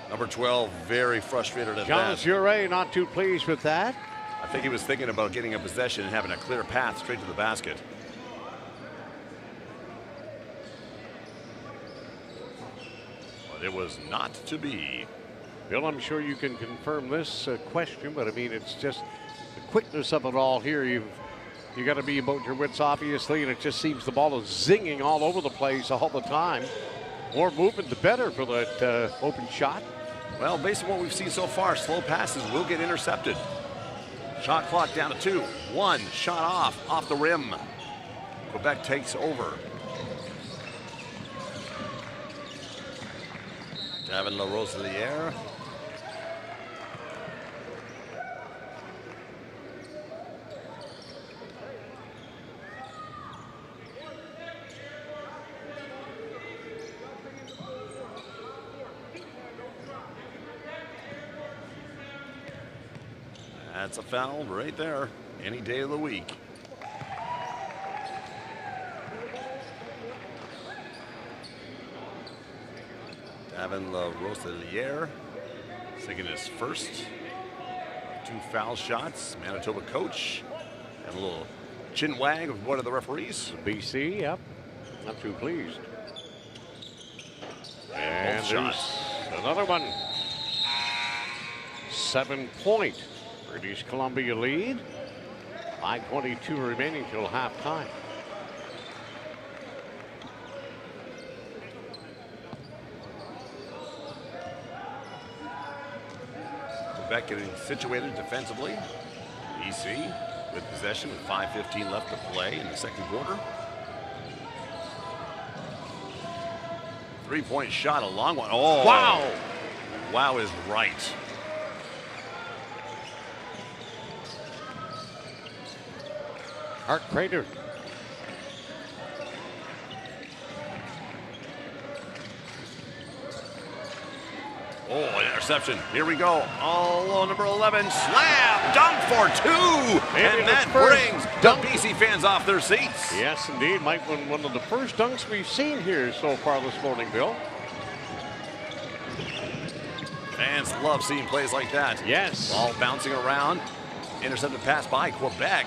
[SPEAKER 8] Number 12, very frustrated at
[SPEAKER 7] John
[SPEAKER 8] that.
[SPEAKER 7] Jure not too pleased with that.
[SPEAKER 8] I think he was thinking about getting a possession and having a clear path straight to the basket. But it was not to be.
[SPEAKER 7] Bill, I'm sure you can confirm this question, but I mean, it's just the quickness of it all here. You got to be about your wits, obviously, and it just seems the ball is zinging all over the place all the time. More movement, the better for that open shot.
[SPEAKER 8] Well, based on what we've seen so far, slow passes will get intercepted. Shot clock down to 2. 1 shot off the rim. Quebec takes over. Davin LaRose in the air. That's a foul right there, any day of the week. Davin LaRoselier taking his first 2 foul shots. Manitoba coach and a little chin wag of one of the referees.
[SPEAKER 7] BC, yep. Not too pleased. And
[SPEAKER 8] Both
[SPEAKER 7] there's
[SPEAKER 8] shots.
[SPEAKER 7] another one. 7-point British Columbia lead. 5:22 remaining till halftime.
[SPEAKER 8] Quebec getting situated defensively. BC with possession with 5:15 left to play in the second quarter. 3-point shot, a long one. Oh,
[SPEAKER 7] Wow!
[SPEAKER 8] Wow is right.
[SPEAKER 7] Hart Crater.
[SPEAKER 8] Oh, an interception. Here we go. Oh, number 11. Slam. Dunk for 2.
[SPEAKER 7] Maybe
[SPEAKER 8] And
[SPEAKER 7] the
[SPEAKER 8] that
[SPEAKER 7] first
[SPEAKER 8] brings the BC fans off their seats.
[SPEAKER 7] Yes, indeed. Might win one of the first dunks we've seen here so far this morning, Bill.
[SPEAKER 8] Fans love seeing plays like that.
[SPEAKER 7] Yes.
[SPEAKER 8] Ball bouncing around. Intercepted pass by Quebec.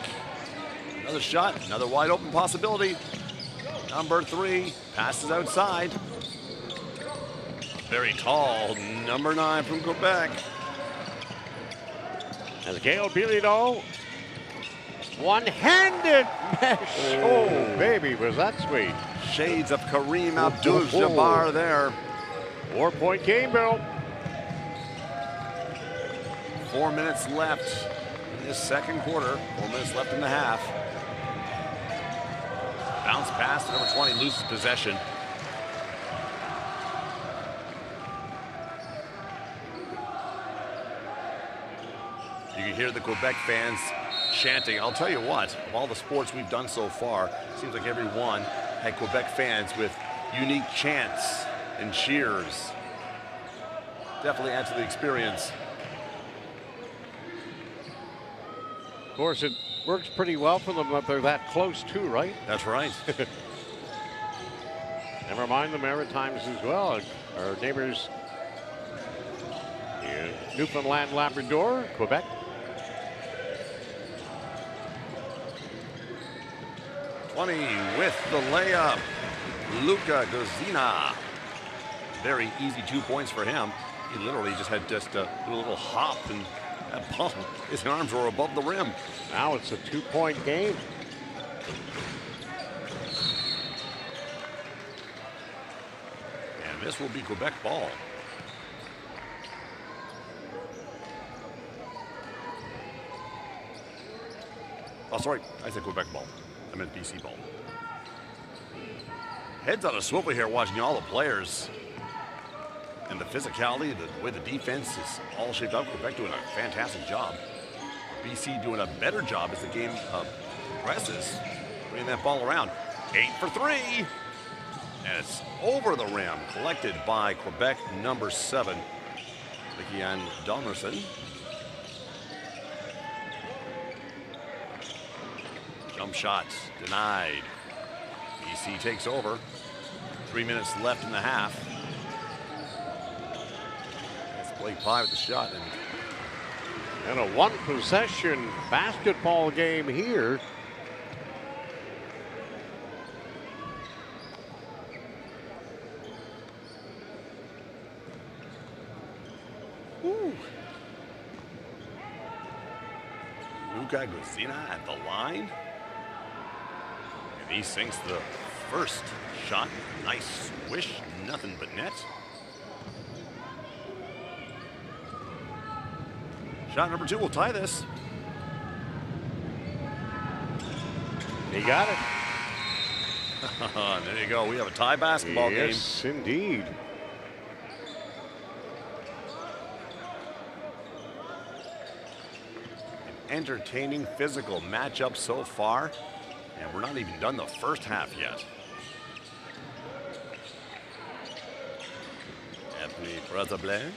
[SPEAKER 8] Another shot. Another wide open possibility. Number 3. Passes outside. Very tall, number 9 from Quebec.
[SPEAKER 7] As Gail Bilodeau, one-handed mesh. Oh, baby, was that sweet.
[SPEAKER 8] Shades of Kareem Abdul-Jabbar there.
[SPEAKER 7] 4-point game, Bill.
[SPEAKER 8] 4 minutes left in this second quarter. 4 minutes left in the half. Bounce pass to number 20, loses possession. You can hear the Quebec fans chanting. I'll tell you what, of all the sports we've done so far, it seems like every one had Quebec fans with unique chants and cheers. Definitely adds to the experience.
[SPEAKER 7] Of course, it works pretty well for them that they're that close too, right?
[SPEAKER 8] That's right.
[SPEAKER 7] Never mind the Maritimes as well. Our neighbors, Newfoundland Labrador, Quebec.
[SPEAKER 8] With the layup, Luca Gozina. Very easy 2 points for him. He literally just had a little hop and that ball, his arms were above the rim.
[SPEAKER 7] Now it's a 2-point game.
[SPEAKER 8] And this will be Quebec ball. Oh, sorry, I said Quebec ball. I meant BC ball. Heads on a swivel here watching all the players. And the physicality, the way the defense is all shaped up. Quebec doing a fantastic job. BC doing a better job as the game progresses. Bringing that ball around. 8 for 3. And it's over the rim. Collected by Quebec number 7. Vicky-Anne Donnerson. Jump shot denied. BC takes over. 3 minutes left in the half. That's Blake Pye with the shot.
[SPEAKER 7] And a one-possession basketball game here.
[SPEAKER 8] Ooh. Luca Gozina at the line. And he sinks the first shot. Nice swish, nothing but net. Shot number 2 will tie this.
[SPEAKER 7] He got it.
[SPEAKER 8] There you go. We have a tie basketball game.
[SPEAKER 7] Yes, indeed.
[SPEAKER 8] An entertaining physical matchup so far. And we're not even done the first half yet. Anthony Brazablais.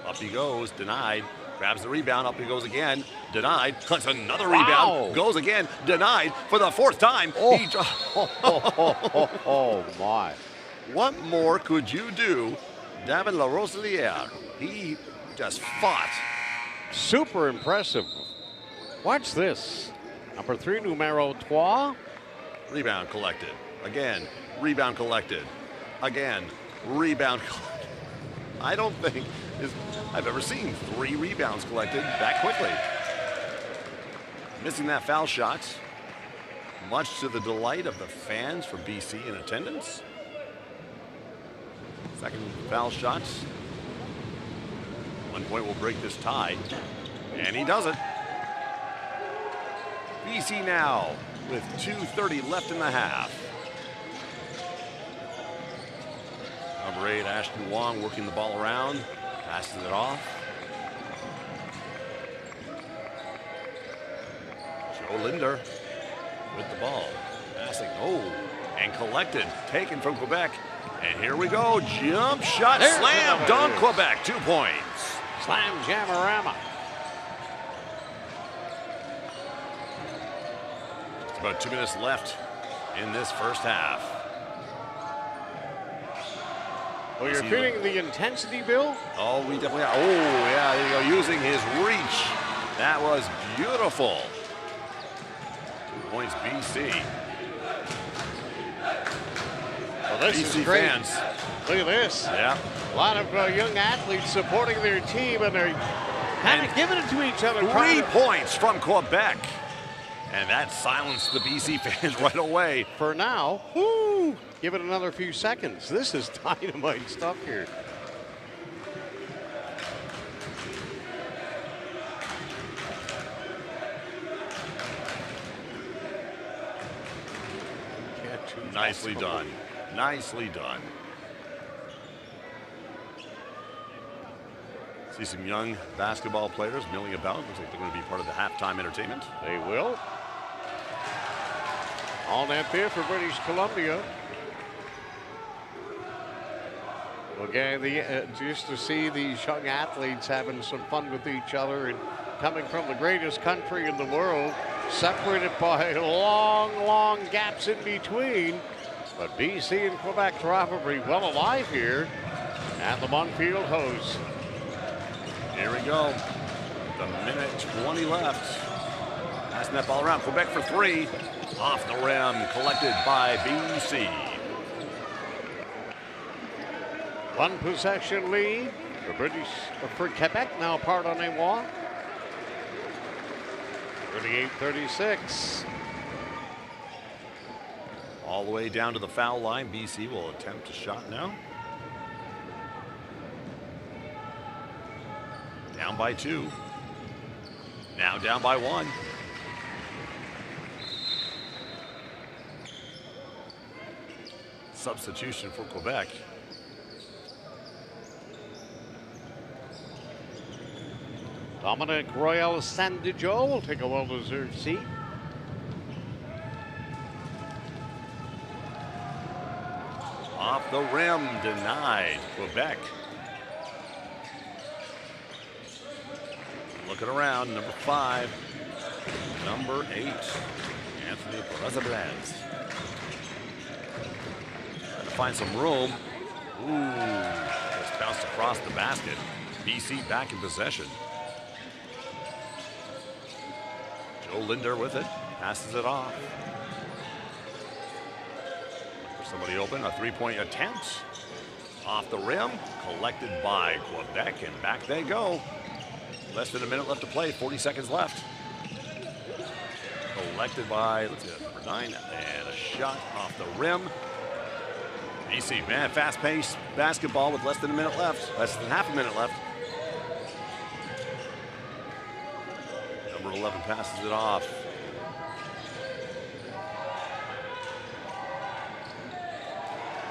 [SPEAKER 8] Up he goes, denied. Grabs the rebound, up he goes again, denied. Cuts another rebound, goes again, denied for the 4th time.
[SPEAKER 7] Oh my.
[SPEAKER 8] What more could you do, David LaRoseliere? He just fought.
[SPEAKER 7] Super impressive. Watch this. Number 3, numero 3.
[SPEAKER 8] Rebound collected. Again, rebound collected. Again, rebound collected. I don't think I've ever seen 3 rebounds collected that quickly. Missing that foul shot, much to the delight of the fans from BC in attendance. Second foul shot. 1 point will break this tie, and he does it. BC now with 2:30 left in the half. Number 8, Ashton Wong, working the ball around, passes it off. Joe Linder with the ball, passing, and collected, taken from Quebec. And here we go, jump shot, slam dunk, Quebec, 2 points.
[SPEAKER 7] Slam jamorama.
[SPEAKER 8] It's about 2 minutes left in this first half.
[SPEAKER 7] Well, you're feeling the intensity, Bill?
[SPEAKER 8] Oh, we definitely are. Oh, yeah, there you go, using his reach. That was beautiful. 2 points, BC.
[SPEAKER 7] Well, this
[SPEAKER 8] BC
[SPEAKER 7] is great.
[SPEAKER 8] fans.
[SPEAKER 7] Look at this.
[SPEAKER 8] Yeah.
[SPEAKER 7] A lot of young athletes supporting their team, and they're kind of giving it to each other.
[SPEAKER 8] 3 points from Quebec. And that silenced the BC fans right away.
[SPEAKER 7] For now, woo, give it another few seconds. This is dynamite stuff here.
[SPEAKER 8] Nicely done. Nicely done. See some young basketball players milling about. Looks like they're going to be part of the halftime entertainment.
[SPEAKER 7] They will. All net there for British Columbia. Again, just to see these young athletes having some fun with each other and coming from the greatest country in the world, separated by long, long gaps in between. But BC and Quebec probably well alive here at the Munfield host.
[SPEAKER 8] Here we go. The minute 20 left. Passing that ball around. Quebec for 3. Off the rim, collected by BC.
[SPEAKER 7] 1 possession lead for Quebec, now pardonnez-moi. 38-36.
[SPEAKER 8] All the way down to the foul line. BC will attempt a shot now. Down by 2. Now down by 1. Substitution for Quebec.
[SPEAKER 7] Dominic Royal Sandijo will take a well-deserved seat.
[SPEAKER 8] Off the rim, denied. Quebec. Looking around, number 5. Number 8, Anthony Preliminaries. Trying to find some room. Ooh, just bounced across the basket. BC back in possession. Joe Linder with it, passes it off. For somebody open, a 3-point attempt. Off the rim, collected by Quebec, and back they go. Less than a minute left to play, 40 seconds left. Collected by, let's see, number 9, and a shot off the rim. BC, man, fast-paced basketball with less than a minute left, less than half a minute left. Number 11 passes it off.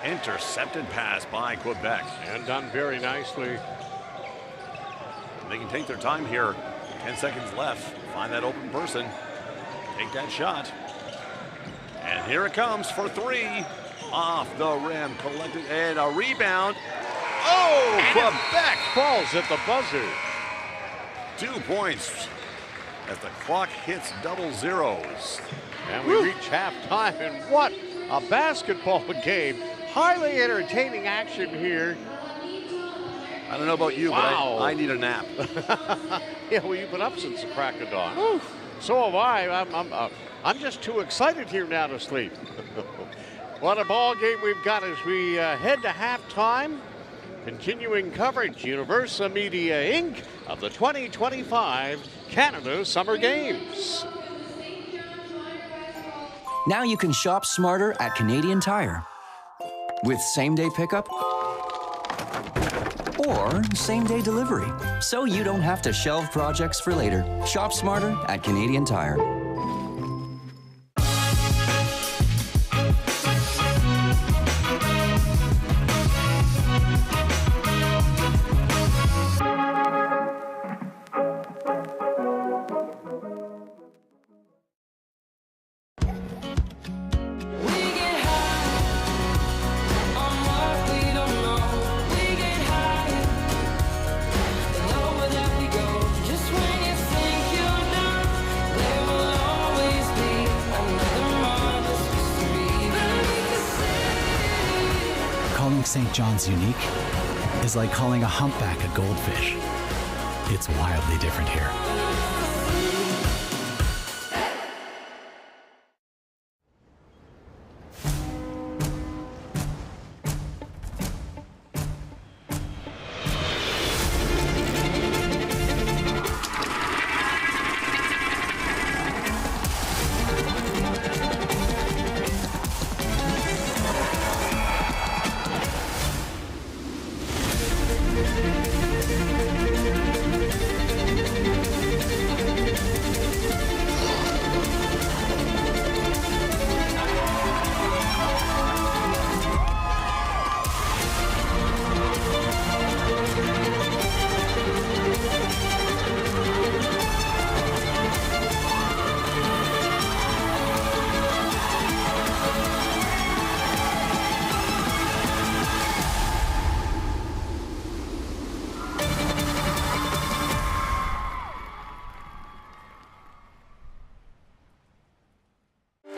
[SPEAKER 8] Intercepted pass by Quebec.
[SPEAKER 7] And done very nicely.
[SPEAKER 8] They can take their time here. 10 seconds left. Find that open person. Take that shot. And here it comes for 3. Off the rim. Collected. And a rebound. Oh, and Quebec
[SPEAKER 7] falls at the buzzer.
[SPEAKER 8] 2 points as the clock hits double zeros.
[SPEAKER 7] And we reach halftime. And what a basketball game. Highly entertaining action here.
[SPEAKER 8] I don't know about you, but I need a nap.
[SPEAKER 7] Yeah, well, you've been up since the crack of dawn. So have I. I'm just too excited here now to sleep. What a ball game we've got as we head to halftime. Continuing coverage, Universa Media Inc. of the 2025 Canada Summer Games.
[SPEAKER 11] Now you can shop smarter at Canadian Tire with same-day pickup or same-day delivery, so you don't have to shelve projects for later. Shop smarter at Canadian Tire.
[SPEAKER 2] Calling St. John's unique is like calling a humpback a goldfish. It's wildly different here.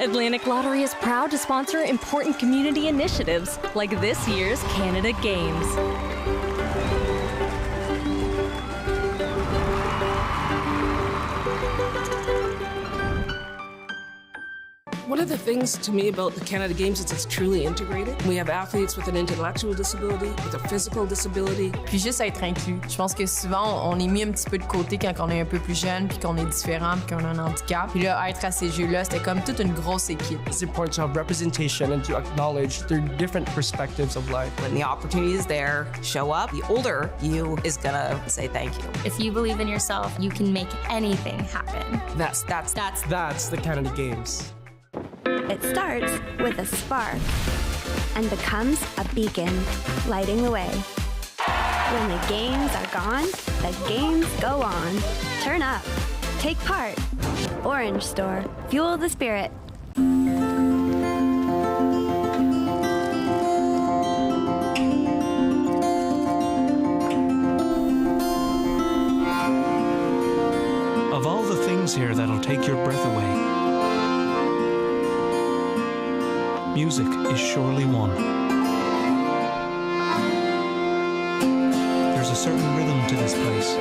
[SPEAKER 1] Atlantic Lottery is proud to sponsor important community initiatives like this year's Canada Games.
[SPEAKER 12] One of the things to me about the Canada Games is it's truly integrated. We have athletes with an intellectual disability, with a physical disability.
[SPEAKER 13] Puis juste être inclus. Je pense que souvent, on est mis un petit peu de côté quand on est un peu plus jeune, puis qu'on est différent, puis qu'on a un handicap. Puis là, être à ces Jeux-là, c'était comme toute une grosse équipe.
[SPEAKER 14] It's important to have representation and to acknowledge their different perspectives of life.
[SPEAKER 15] When the opportunity is there, show up. The older you is gonna say thank you.
[SPEAKER 16] If you believe in yourself, you can make anything happen.
[SPEAKER 14] That's the Canada Games.
[SPEAKER 17] It starts with a spark and becomes a beacon, lighting the way. When the games are gone, the games go on. Turn up. Take part. Orange Store. Fuel the spirit.
[SPEAKER 18] Of all the things here that'll take your breath away, music is surely one. There's a certain rhythm to this place.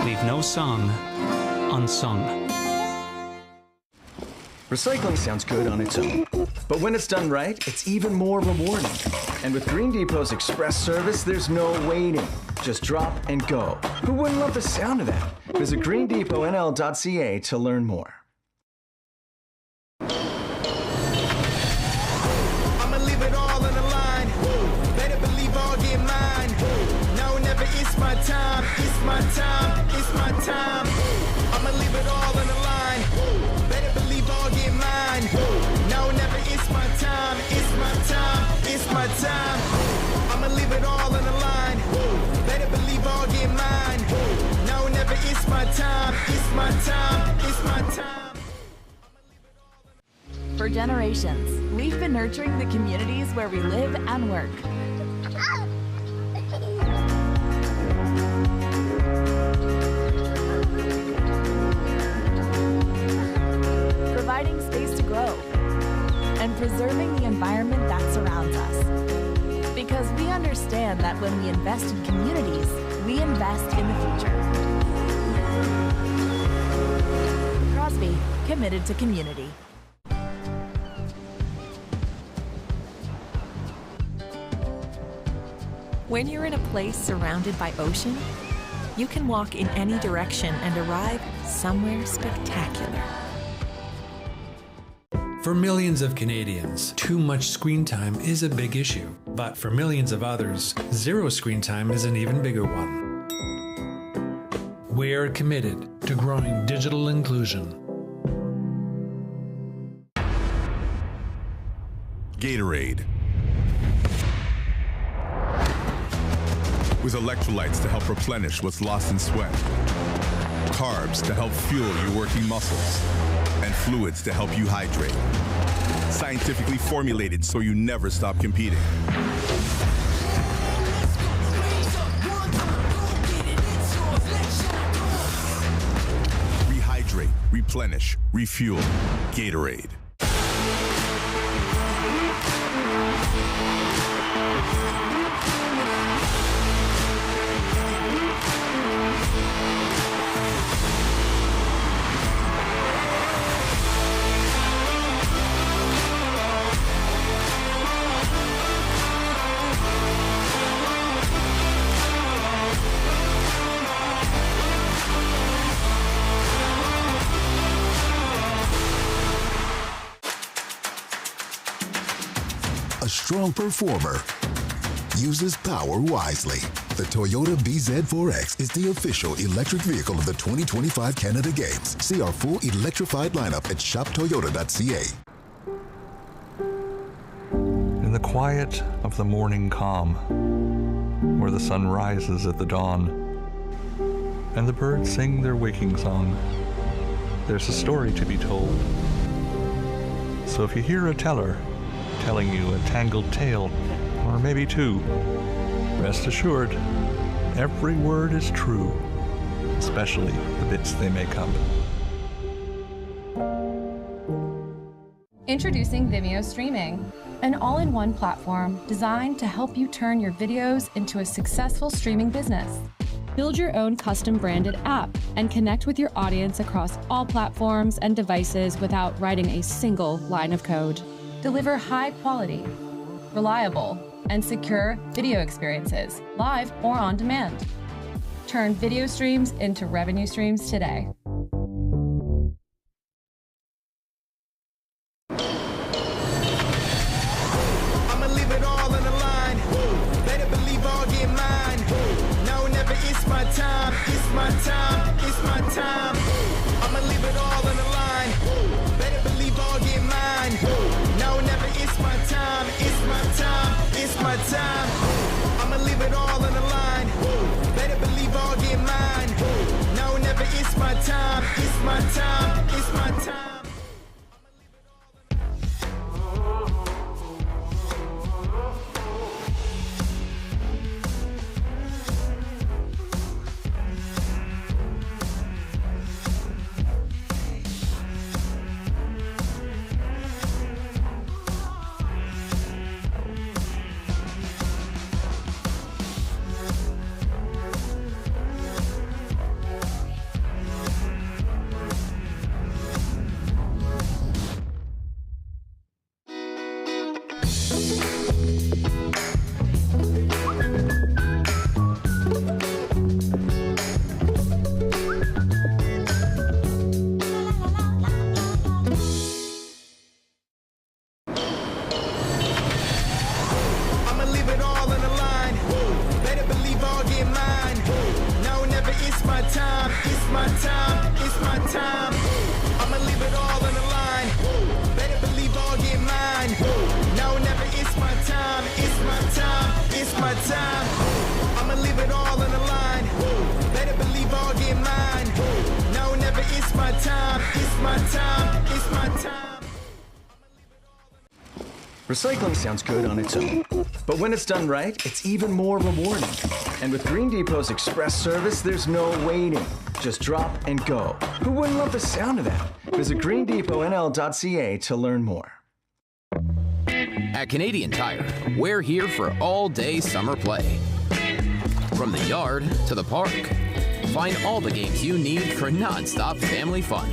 [SPEAKER 18] Leave no song unsung.
[SPEAKER 19] Recycling sounds good on its own, but when it's done right, it's even more rewarding. And with Green Depot's express service, there's no waiting. Just drop and go. Who wouldn't love the sound of that? Visit greendepotnl.ca to learn more.
[SPEAKER 6] It's my time, it's my time, it's my time. I'ma leave it all on the line. Better believe I'll get mine. Now or never, it's my time, it's my time, it's my time. I'ma leave it all on the line. Better believe I'll get mine. Now or never, it's my time, it's my time, it's my time.
[SPEAKER 20] For generations, we've been nurturing the communities where we live and work. Providing space to grow and preserving the environment that surrounds us. Because we understand that when we invest in communities, we invest in the future. happy, committed to community.
[SPEAKER 21] When you're in a place surrounded by ocean, you can walk in any direction and arrive somewhere spectacular.
[SPEAKER 18] For millions of Canadians, too much screen time is a big issue. But for millions of others, zero screen time is an even bigger one. We're committed to growing digital inclusion.
[SPEAKER 22] Gatorade. With electrolytes to help replenish what's lost in sweat. Carbs to help fuel your working muscles. And fluids to help you hydrate. Scientifically formulated so you never stop competing. Rehydrate, replenish, refuel. Gatorade.
[SPEAKER 23] A strong performer uses power wisely. The Toyota BZ4X is the official electric vehicle of the 2025 Canada Games. See our full electrified lineup at shoptoyota.ca.
[SPEAKER 24] In the quiet of the morning calm, where the sun rises at the dawn, and the birds sing their waking song, there's a story to be told. So if you hear a teller telling you a tangled tale, or maybe two, rest assured, every word is true, especially the bits they make up.
[SPEAKER 25] Introducing Vimeo Streaming, an all-in-one platform designed to help you turn your videos into a successful streaming business. Build your own custom branded app and connect with your audience across all platforms and devices without writing a single line of code. Deliver high quality, reliable, and secure video experiences, live or on demand. Turn video streams into revenue streams today.
[SPEAKER 6] I'ma leave it all on the line. Better believe I'll get mine. Now or never, it's my time. It's my time. It's my time. I'ma leave it all on the line. Better believe I'll get mine. Now or never, it's my time. It's my time. It's my time. I'ma leave it all on the line. Better believe I'll get mine. Now or never, it's my time. It's my time. It's my time.
[SPEAKER 19] Recycling sounds good on its own, but when it's done right, it's even more rewarding. And with Green Depot's express service, there's no waiting. Just drop and go. Who wouldn't love the sound of that? Visit greendepotnl.ca to learn more.
[SPEAKER 9] At Canadian Tire, we're here for all-day summer play. From the yard to the park, find all the games you need for non-stop family fun.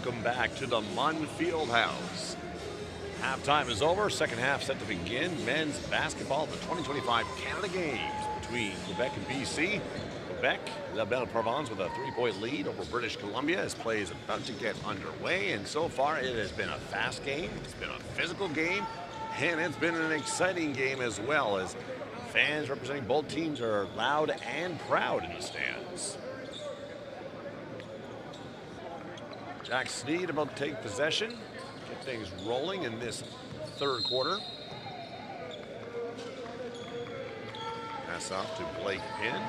[SPEAKER 3] welcome back to the Munn Fieldhouse. Halftime is over, second half set to begin. Men's basketball, the 2025 Canada Games between Quebec and BC. Quebec, La Belle Province with a 3-point lead over British Columbia as play is about to get underway. And so far it has been a fast game, it's been a physical game, and it's been an exciting game as well, as fans representing both teams are loud and proud in the stands. Jack Sneed about to take possession, get things rolling in this third quarter. Pass off to Blake Pinn.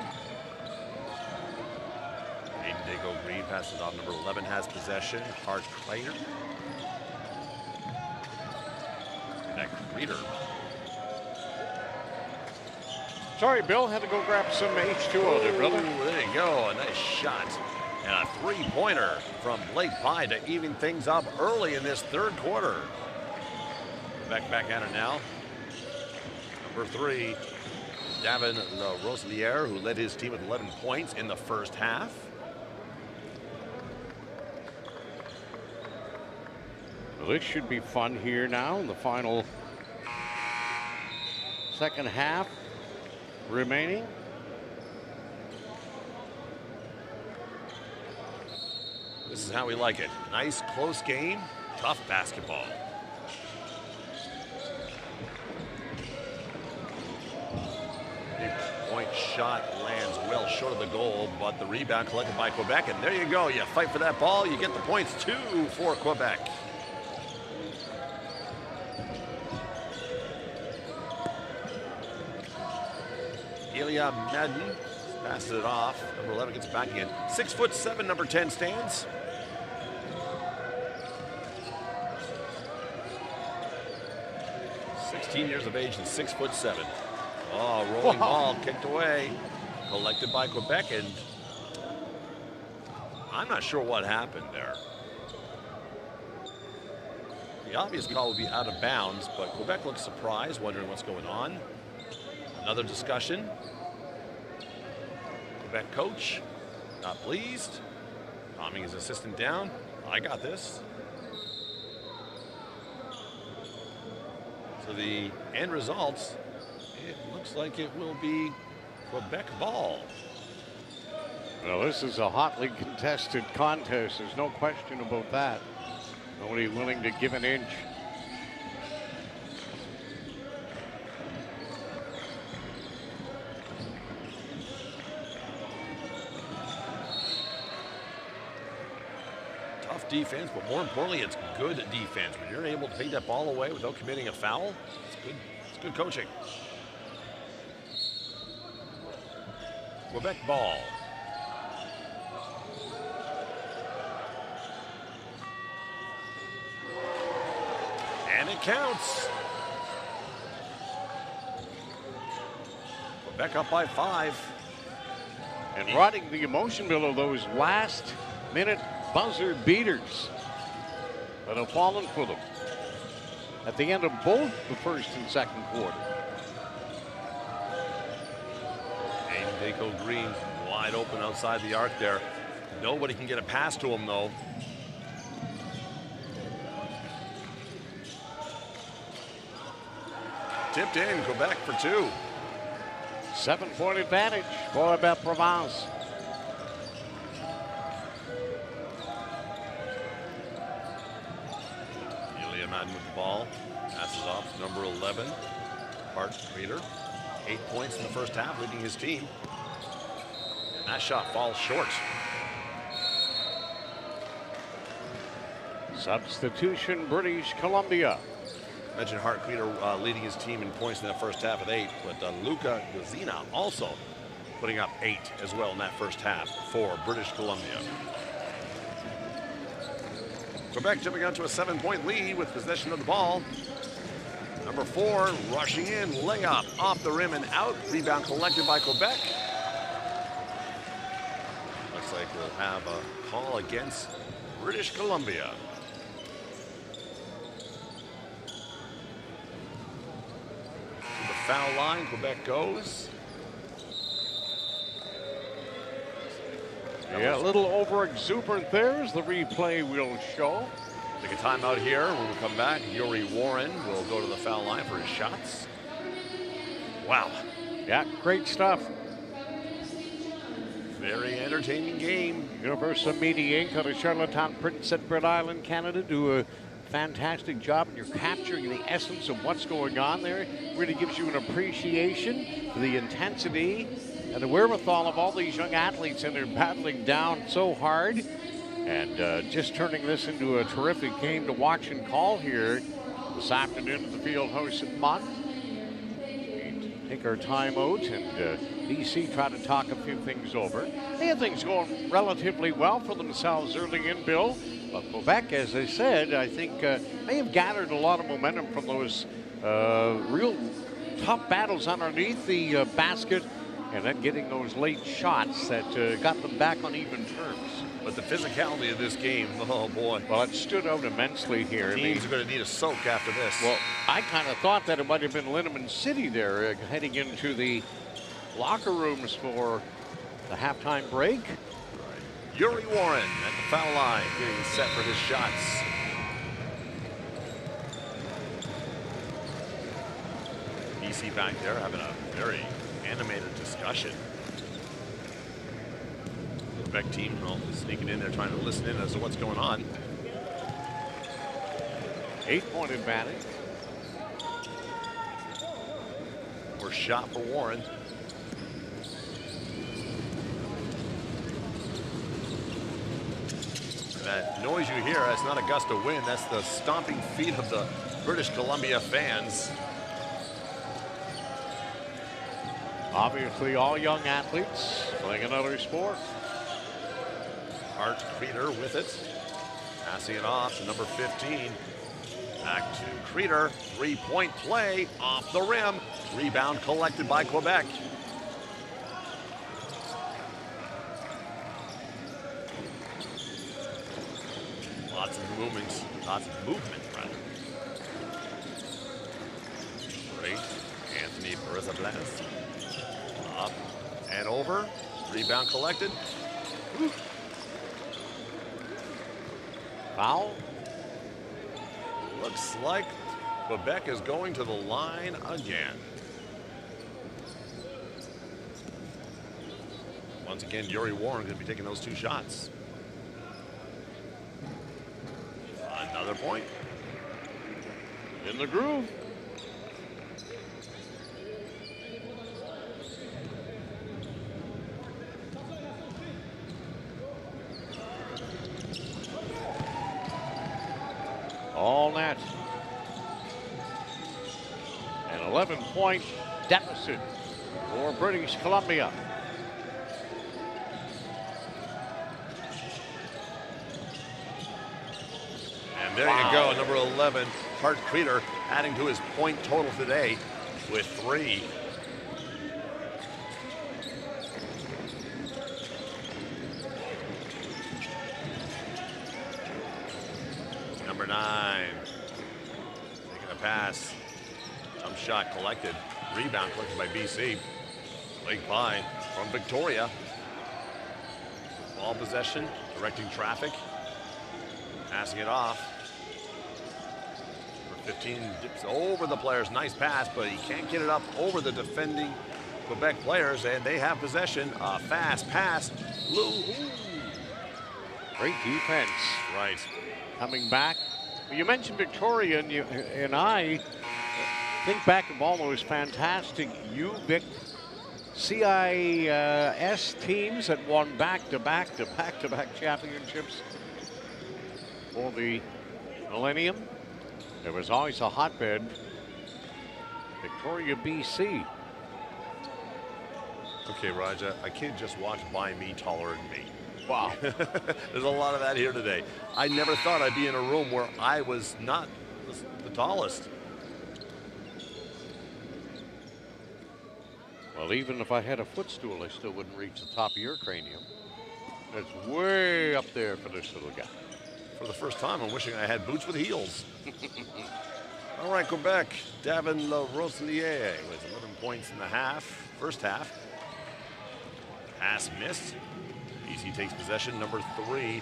[SPEAKER 3] Aiden Dago Green passes off. Number 11 has possession. Hart Clayton. Next Reader.
[SPEAKER 7] Sorry, Bill, had to go grab some H2O there, brother.
[SPEAKER 3] Ooh, there you go, a nice shot. And a three-pointer from Blake Pye to even things up early in this third quarter. Back at it now. Number 3, Davin Roselier, who led his team with 11 points in the first half.
[SPEAKER 7] Well, this should be fun here now in the final second half remaining.
[SPEAKER 3] This is how we like it. Nice, close game, tough basketball. Big-point shot lands well short of the goal, but the rebound collected by Quebec, and there you go. You fight for that ball, you get the points, 2 for Quebec. Ilya Madden passes it off. Number 11 gets back in. 6'7", number 10 stands. Years of age and 6'7". Oh, rolling ball kicked away, collected by Quebec, and I'm not sure what happened there. The obvious call would be out of bounds, but Quebec looks surprised, wondering what's going on. Another discussion. Quebec coach, not pleased. Calming his assistant down. I got this. So the end results, it looks like it will be Quebec ball.
[SPEAKER 7] Well, this is a hotly contested contest. There's no question about that. Nobody willing to give an inch.
[SPEAKER 3] Defense, but more importantly, it's good defense. When you're able to take that ball away without committing a foul, it's good. It's good coaching. Quebec ball. And it counts. Quebec up by 5.
[SPEAKER 7] And riding the emotion, Bill, of those last-minute buzzer beaters that have fallen for them at the end of both the first and second quarter.
[SPEAKER 3] Aiden Daco Green wide open outside the arc there. Nobody can get a pass to him, though. Tipped in, Quebec for 2.
[SPEAKER 7] 7-point advantage for La Belle Province.
[SPEAKER 3] Madden with the ball, passes off to number 11, Bart Reader. 8 points in the first half, leading his team. And that shot falls short.
[SPEAKER 7] Substitution, British Columbia.
[SPEAKER 3] Mentioned Hart Cleaner leading his team in points in that first half with 8, but Luca Gazina also putting up 8 as well in that first half for British Columbia. Quebec jumping out to a 7-point lead with possession of the ball. Number 4 rushing in, layup off the rim and out. Rebound collected by Quebec. Looks like we'll have a call against British Columbia. To the foul line, Quebec goes.
[SPEAKER 7] Yeah, a little over-exuberant there as the replay will show.
[SPEAKER 3] Take a timeout here. When we come back, Yuri Warren will go to the foul line for his shots. Wow.
[SPEAKER 7] Yeah, great stuff.
[SPEAKER 3] Very entertaining game.
[SPEAKER 7] Universal Media Inc. out of Charlottetown, Prince Edward Island, Canada, do a fantastic job, and you're capturing the essence of what's going on there. Really gives you an appreciation for the intensity and the wherewithal of all these young athletes, and they're battling down so hard. And just turning this into a terrific game to watch and call here this afternoon at the field house at Mott. Take our time out, and BC try to talk a few things over. They have things going relatively well for themselves early in, Bill. But Quebec, as I said, I think may have gathered a lot of momentum from those real tough battles underneath the basket, and then getting those late shots that got them back on even terms.
[SPEAKER 3] But the physicality of this game, oh boy.
[SPEAKER 7] Well, it stood out immensely here.
[SPEAKER 3] Teams are going to need a soak after this.
[SPEAKER 7] Well, I kind of thought that it might have been Lindeman City there heading into the locker rooms for the halftime break.
[SPEAKER 3] Right. Yuri Warren at the foul line, getting set for his shots. BC back there having a very animated discussion. The Quebec team sneaking in there, trying to listen in as to what's going on.
[SPEAKER 7] 8-point advantage.
[SPEAKER 3] Or shot for Warren. That noise you hear, that's not a gust of wind, that's the stomping feet of the British Columbia fans.
[SPEAKER 7] Obviously, all young athletes playing another sport.
[SPEAKER 3] Art Creeder with it. Passing it off to number 15. Back to Creeder. 3-point play off the rim. Rebound collected by Quebec. Lots of movement. Lots of movement, rather. Great. Anthony Perez-Blas. Up and over. Rebound collected. Woo. Foul. Looks like Quebec is going to the line again. Once again, Yuri Warren going to be taking those two shots. Another point.
[SPEAKER 7] In the groove. All net. An 11-point deficit for British Columbia.
[SPEAKER 3] And there you go, number 11, Hart Creeder, adding to his point total today with 3. Number 9, taking a pass. Jump shot collected. Rebound collected by BC. Blake Pye from Victoria. Ball possession, directing traffic. Passing it off. Number 15 dips over the players. Nice pass, but he can't get it up over the defending Quebec players, and they have possession. A fast pass. Lou.
[SPEAKER 7] Great defense.
[SPEAKER 3] Right.
[SPEAKER 7] Coming back. You mentioned Victoria, and I think back of all those fantastic UVic CIS teams that won back-to-back championships for the millennium. There was always a hotbed. Victoria, BC.
[SPEAKER 3] Okay, Raja, I can't just watch By Me Taller Than Me.
[SPEAKER 7] Wow.
[SPEAKER 3] There's a lot of that here today. I never thought I'd be in a room where I was not the tallest.
[SPEAKER 7] Well, even if I had a footstool, I still wouldn't reach the top of your cranium. It's way up there for this little guy.
[SPEAKER 3] For the first time, I'm wishing I had boots with heels. All right, Quebec. Davin LaRoselier with 11 points in the half, first half. Pass missed. He BC takes possession. Number 3,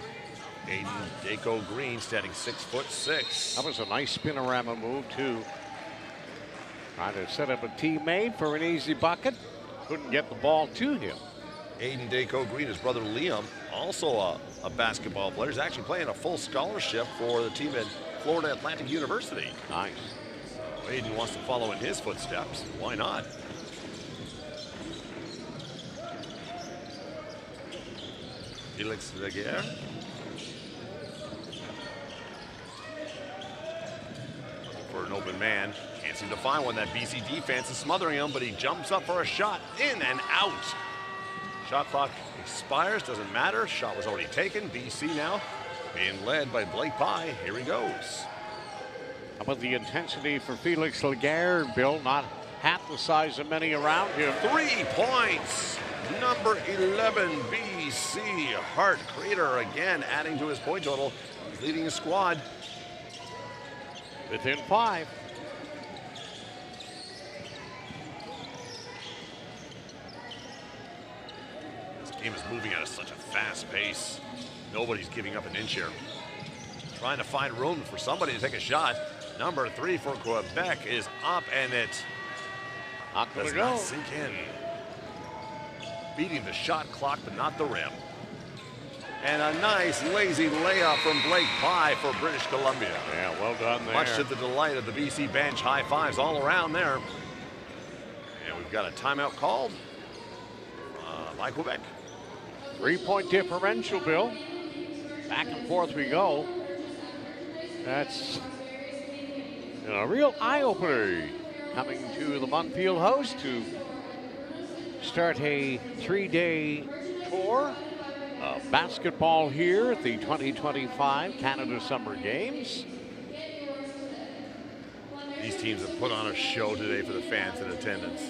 [SPEAKER 3] Aiden Daco Green, standing 6'6".
[SPEAKER 7] That was a nice spinorama move, too. Trying to set up a teammate for an easy bucket. Couldn't get the ball to him.
[SPEAKER 3] Aiden Daco Green, his brother Liam, also a basketball player. He's actually playing a full scholarship for the team at Florida Atlantic University.
[SPEAKER 7] Nice.
[SPEAKER 3] Aiden wants to follow in his footsteps. Why not? Felix Laguerre. For an open man. Can't seem to find one. That BC defense is smothering him, but he jumps up for a shot. In and out. Shot clock expires. Doesn't matter. Shot was already taken. BC now being led by Blake Pye. Here he goes.
[SPEAKER 7] How about the intensity for Felix Laguerre, Bill? Not half the size of many around him.
[SPEAKER 3] 3 points. Number 11, BC. Hart Crater again adding to his point total. He's leading his squad.
[SPEAKER 7] Within 5.
[SPEAKER 3] This game is moving at such a fast pace. Nobody's giving up an inch here. Trying to find room for somebody to take a shot. Number 3 for Quebec is up, and it does not sink in. Beating the shot clock, but not the rim. And a nice lazy layup from Blake Pye for British Columbia.
[SPEAKER 7] Yeah, well done there.
[SPEAKER 3] Much to the delight of the BC bench. High fives all around there. And we've got a timeout called by Quebec.
[SPEAKER 7] 3-point differential, Bill. Back and forth we go. That's a real eye-opener coming to the Bunfield House to start a 3-day tour of basketball here at the 2025 Canada Summer Games.
[SPEAKER 3] These teams have put on a show today for the fans in attendance.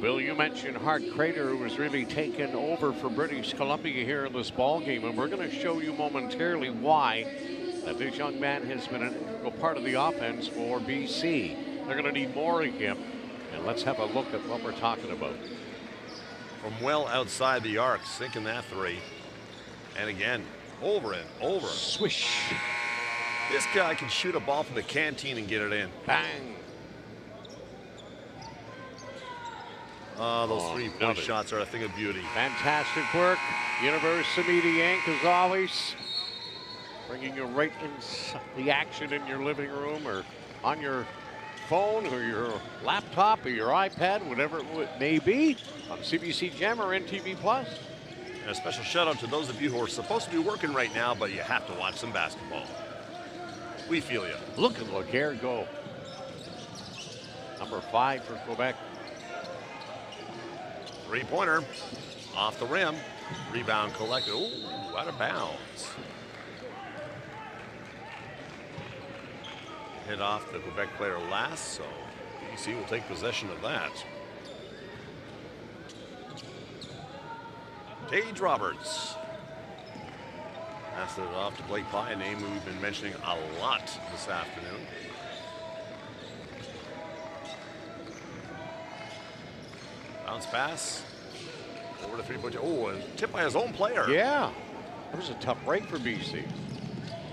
[SPEAKER 7] Bill, you mentioned Hart Crater, who was really taken over for British Columbia here in this ball game, and we're going to show you momentarily why that this young man has been an integral part of the offense for BC. They're going to need more of him, and let's have a look at what we're talking about.
[SPEAKER 3] From well outside the arc, sinking that 3. And again, over and over.
[SPEAKER 7] Swish.
[SPEAKER 3] This guy can shoot a ball from the canteen and get it in.
[SPEAKER 7] Bang.
[SPEAKER 3] Those 3-point shots are a thing of beauty.
[SPEAKER 7] Fantastic work. University Media Inc. as always, bringing you right in the action in your living room or on your phone or your laptop or your iPad, whatever it may be, on CBC Gem or NTV Plus.
[SPEAKER 3] And a special shout out to those of you who are supposed to be working right now, but you have to watch some basketball. We feel you.
[SPEAKER 7] Look at Laguerre go. Number 5 for Quebec.
[SPEAKER 3] 3-pointer off the rim. Rebound collected. Ooh, out of bounds. Hit off the Quebec player last, so BC will take possession of that. Tage Roberts. Passed it off to Blake Pye, a name we've been mentioning a lot this afternoon. Bounce pass. Over to 3-point. Oh, and tipped by his own player.
[SPEAKER 7] Yeah. That was a tough break for BC.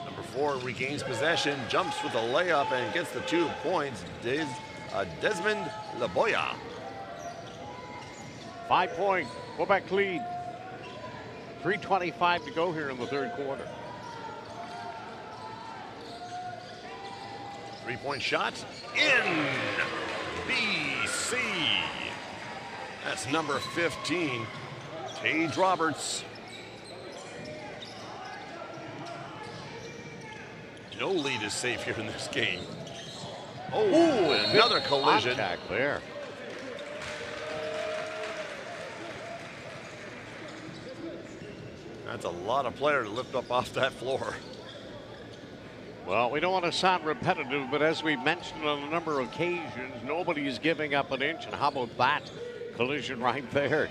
[SPEAKER 3] Number 4 regains possession, jumps with a layup, and gets the 2 points. Desmond Laboya.
[SPEAKER 7] 5-point Quebec lead. 3:25 to go here in the 3rd quarter.
[SPEAKER 3] 3-point shot in. BC. That's number 15, Tage Roberts. No lead is safe here in this game. Oh, and another collision.
[SPEAKER 7] Contact there.
[SPEAKER 3] That's a lot of player to lift up off that floor.
[SPEAKER 7] Well, we don't want to sound repetitive, but as we mentioned on a number of occasions, nobody is giving up an inch. And how about that collision right there?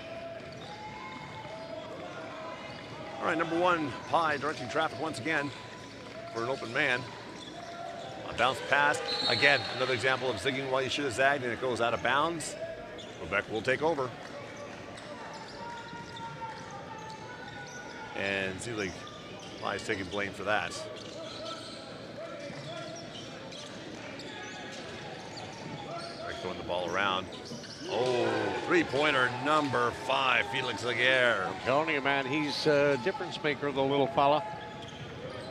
[SPEAKER 7] All
[SPEAKER 3] right, number 1, Pye directing traffic once again for an open man. A bounce pass. Again, another example of zigging while you should have zagged, and it goes out of bounds. Quebec will take over. And Zelig is taking blame for that. Throwing the ball around. Oh, three-pointer number 5, Felix Laguerre.
[SPEAKER 7] I'm telling you, man, he's a difference maker, the little fella.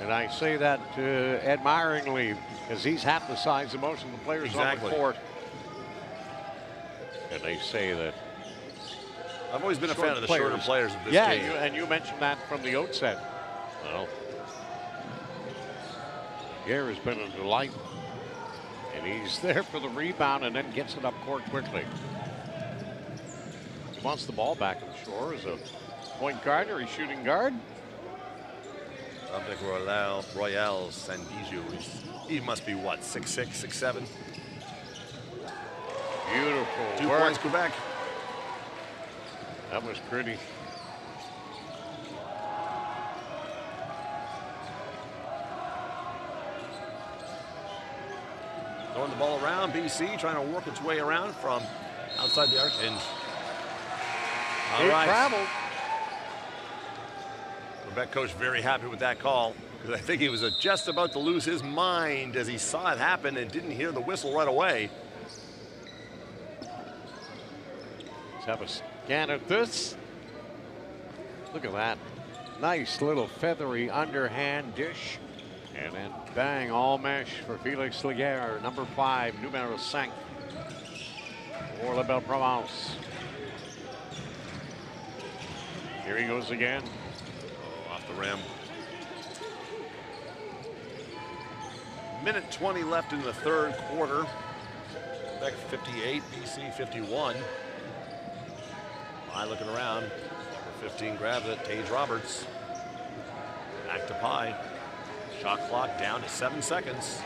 [SPEAKER 7] And I say that admiringly, because he's half the size of most of the players on the court. And they say that.
[SPEAKER 3] I've always been a fan of the shorter players of this game.
[SPEAKER 7] Yeah, and you mentioned that from the outset. Well, Laguerre has been a delight. And he's there for the rebound and then gets it up court quickly. He wants the ball back, I'm sure, as a point guard or a shooting guard.
[SPEAKER 3] Subject Royale Sandijo. He must be, what, 6'6", 6'7"?
[SPEAKER 7] Beautiful
[SPEAKER 3] 2
[SPEAKER 7] work.
[SPEAKER 3] points, Quebec.
[SPEAKER 7] That was pretty.
[SPEAKER 3] Throwing the ball around, BC trying to work its way around from outside the arc. And all right.
[SPEAKER 7] Traveled.
[SPEAKER 3] Quebec coach very happy with that call, because I think he was just about to lose his mind as he saw it happen and didn't hear the whistle right away.
[SPEAKER 7] Let's have a scan at this. Look at that. Nice little feathery underhand dish. And then bang, all mesh for Felix Laguerre, number 5, numero 5 for La Belle Provence. Here he goes again.
[SPEAKER 3] Oh, off the rim. Minute 20 left in the third quarter. Quebec 58, BC 51. Pye looking around. Number 15 grabs it, Tage Roberts. Back to Pye. Shot clock down to 7 seconds.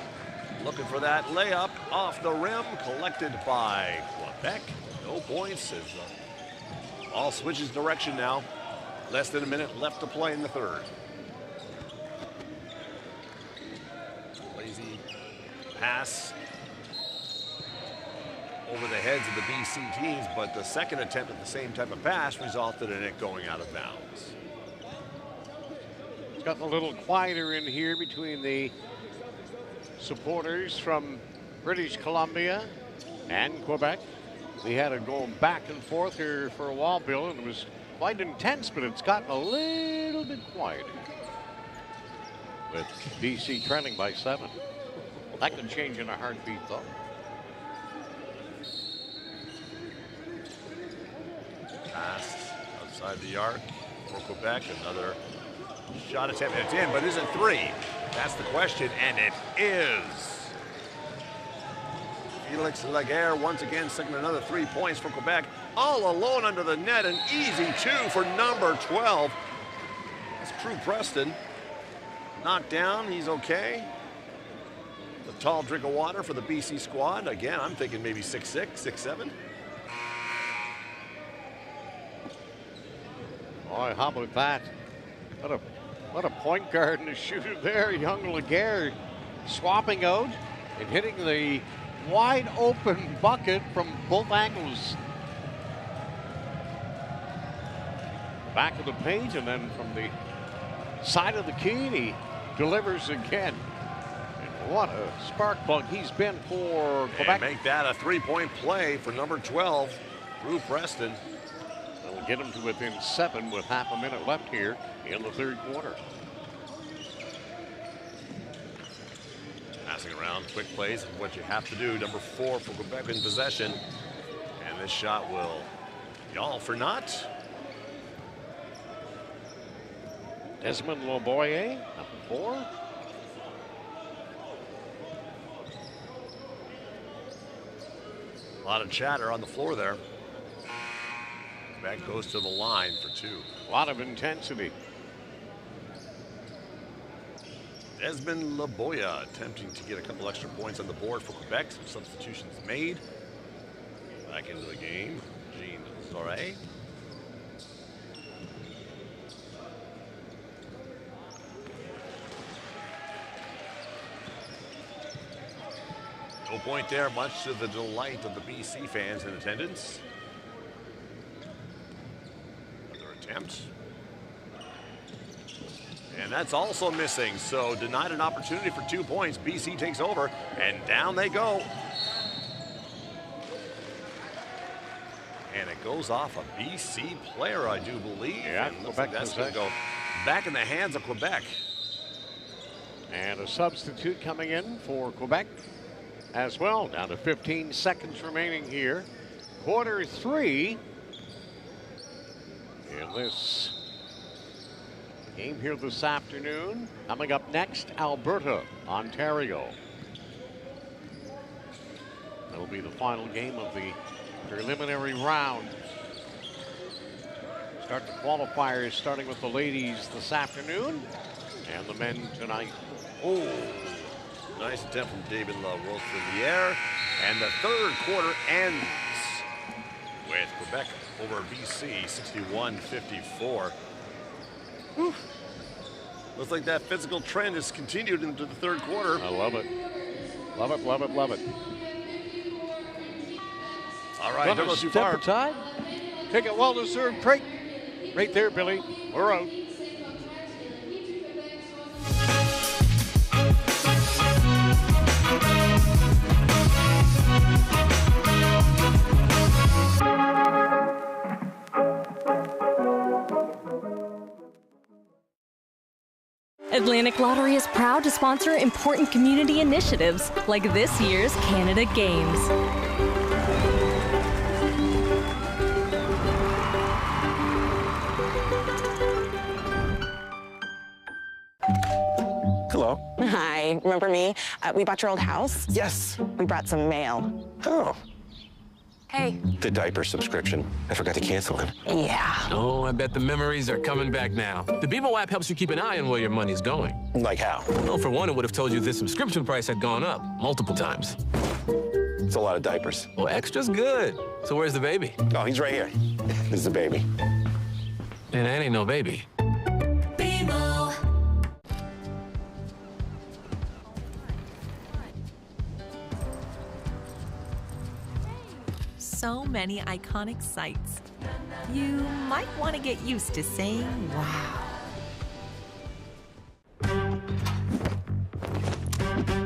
[SPEAKER 3] Looking for that layup off the rim, collected by Quebec. No points as the ball switches direction now. Less than a minute left to play in the third. Lazy pass over the heads of the BC teams, but the second attempt at the same type of pass resulted in it going out of bounds.
[SPEAKER 7] It's gotten a little quieter in here between the supporters from British Columbia and Quebec. We had it going back and forth here for a while, Bill, and it was quite intense, but it's gotten a little bit quieter with BC trailing by 7. That could change in a heartbeat, though.
[SPEAKER 3] Pass outside the arc for Quebec. Another shot attempt. It's in, but is it 3? That's the question, and it is. Felix Laguerre once again sticking another 3 points for Quebec. All alone under the net, an easy 2 for number 12. That's Drew Preston. Knocked down, he's okay. The tall drink of water for the BC squad. Again, I'm thinking maybe 6'6", 6'7".
[SPEAKER 7] Boy, how about that? What a point guard and a shooter there. Young Laguerre swapping out and hitting the wide open bucket from both angles. Back of the paint, and then from the side of the key, he delivers again. And what a spark plug he's been for Quebec.
[SPEAKER 3] And make that a 3-point play for number 12, Drew Preston.
[SPEAKER 7] That'll get him to within 7 with half a minute left here in the third quarter.
[SPEAKER 3] Passing around, quick plays is what you have to do. Number 4 for Quebec in possession. And this shot will be all for naught.
[SPEAKER 7] Desmond Loboye, number 4.
[SPEAKER 3] A lot of chatter on the floor there. Quebec goes to the line for 2.
[SPEAKER 7] A lot of intensity.
[SPEAKER 3] Desmond Loboya attempting to get a couple extra points on the board for Quebec. Some substitutions made. Back into the game, Jean Zoré. point there, much to the delight of the BC fans in attendance. Another attempt. And that's also missing, so denied an opportunity for 2 points. BC takes over, and down they go. And it goes off a BC player, I do believe.
[SPEAKER 7] Yeah,
[SPEAKER 3] and looks like that's going to go back in the hands of Quebec.
[SPEAKER 7] And a substitute coming in for Quebec as well. Down to 15 seconds remaining here. Quarter 3 in this game here this afternoon. Coming up next, Alberta, Ontario. That'll be the final game of the preliminary round. Start the qualifiers starting with the ladies this afternoon and the men tonight.
[SPEAKER 3] Oh, nice attempt from David Love. Rolls through the air. And the third quarter ends with Quebec over BC, 61-54. Looks like that physical trend has continued into the third quarter.
[SPEAKER 7] I love it. Love it, love it, love it.
[SPEAKER 3] All right, don't go too far.
[SPEAKER 7] Time. Take a well-deserved break. Right there, Billy. We're out.
[SPEAKER 1] Atlantic Lottery is proud to sponsor important community initiatives like this year's Canada Games.
[SPEAKER 4] Hello.
[SPEAKER 5] Hi, remember me? We bought your old house.
[SPEAKER 4] Yes.
[SPEAKER 5] We brought some mail.
[SPEAKER 4] Oh.
[SPEAKER 5] Hey.
[SPEAKER 4] The diaper subscription. I forgot to cancel it.
[SPEAKER 5] Yeah.
[SPEAKER 8] Oh, I bet the memories are coming back now. The BMO app helps you keep an eye on where your money's going.
[SPEAKER 4] Like how?
[SPEAKER 8] Well, for one, it would have told you this subscription price had gone up multiple times.
[SPEAKER 4] It's a lot of diapers.
[SPEAKER 8] Well, extra's good. So where's the baby?
[SPEAKER 4] Oh, he's right here. This is the baby.
[SPEAKER 8] And that ain't no baby.
[SPEAKER 21] So many iconic sights. You might want to get used to saying wow.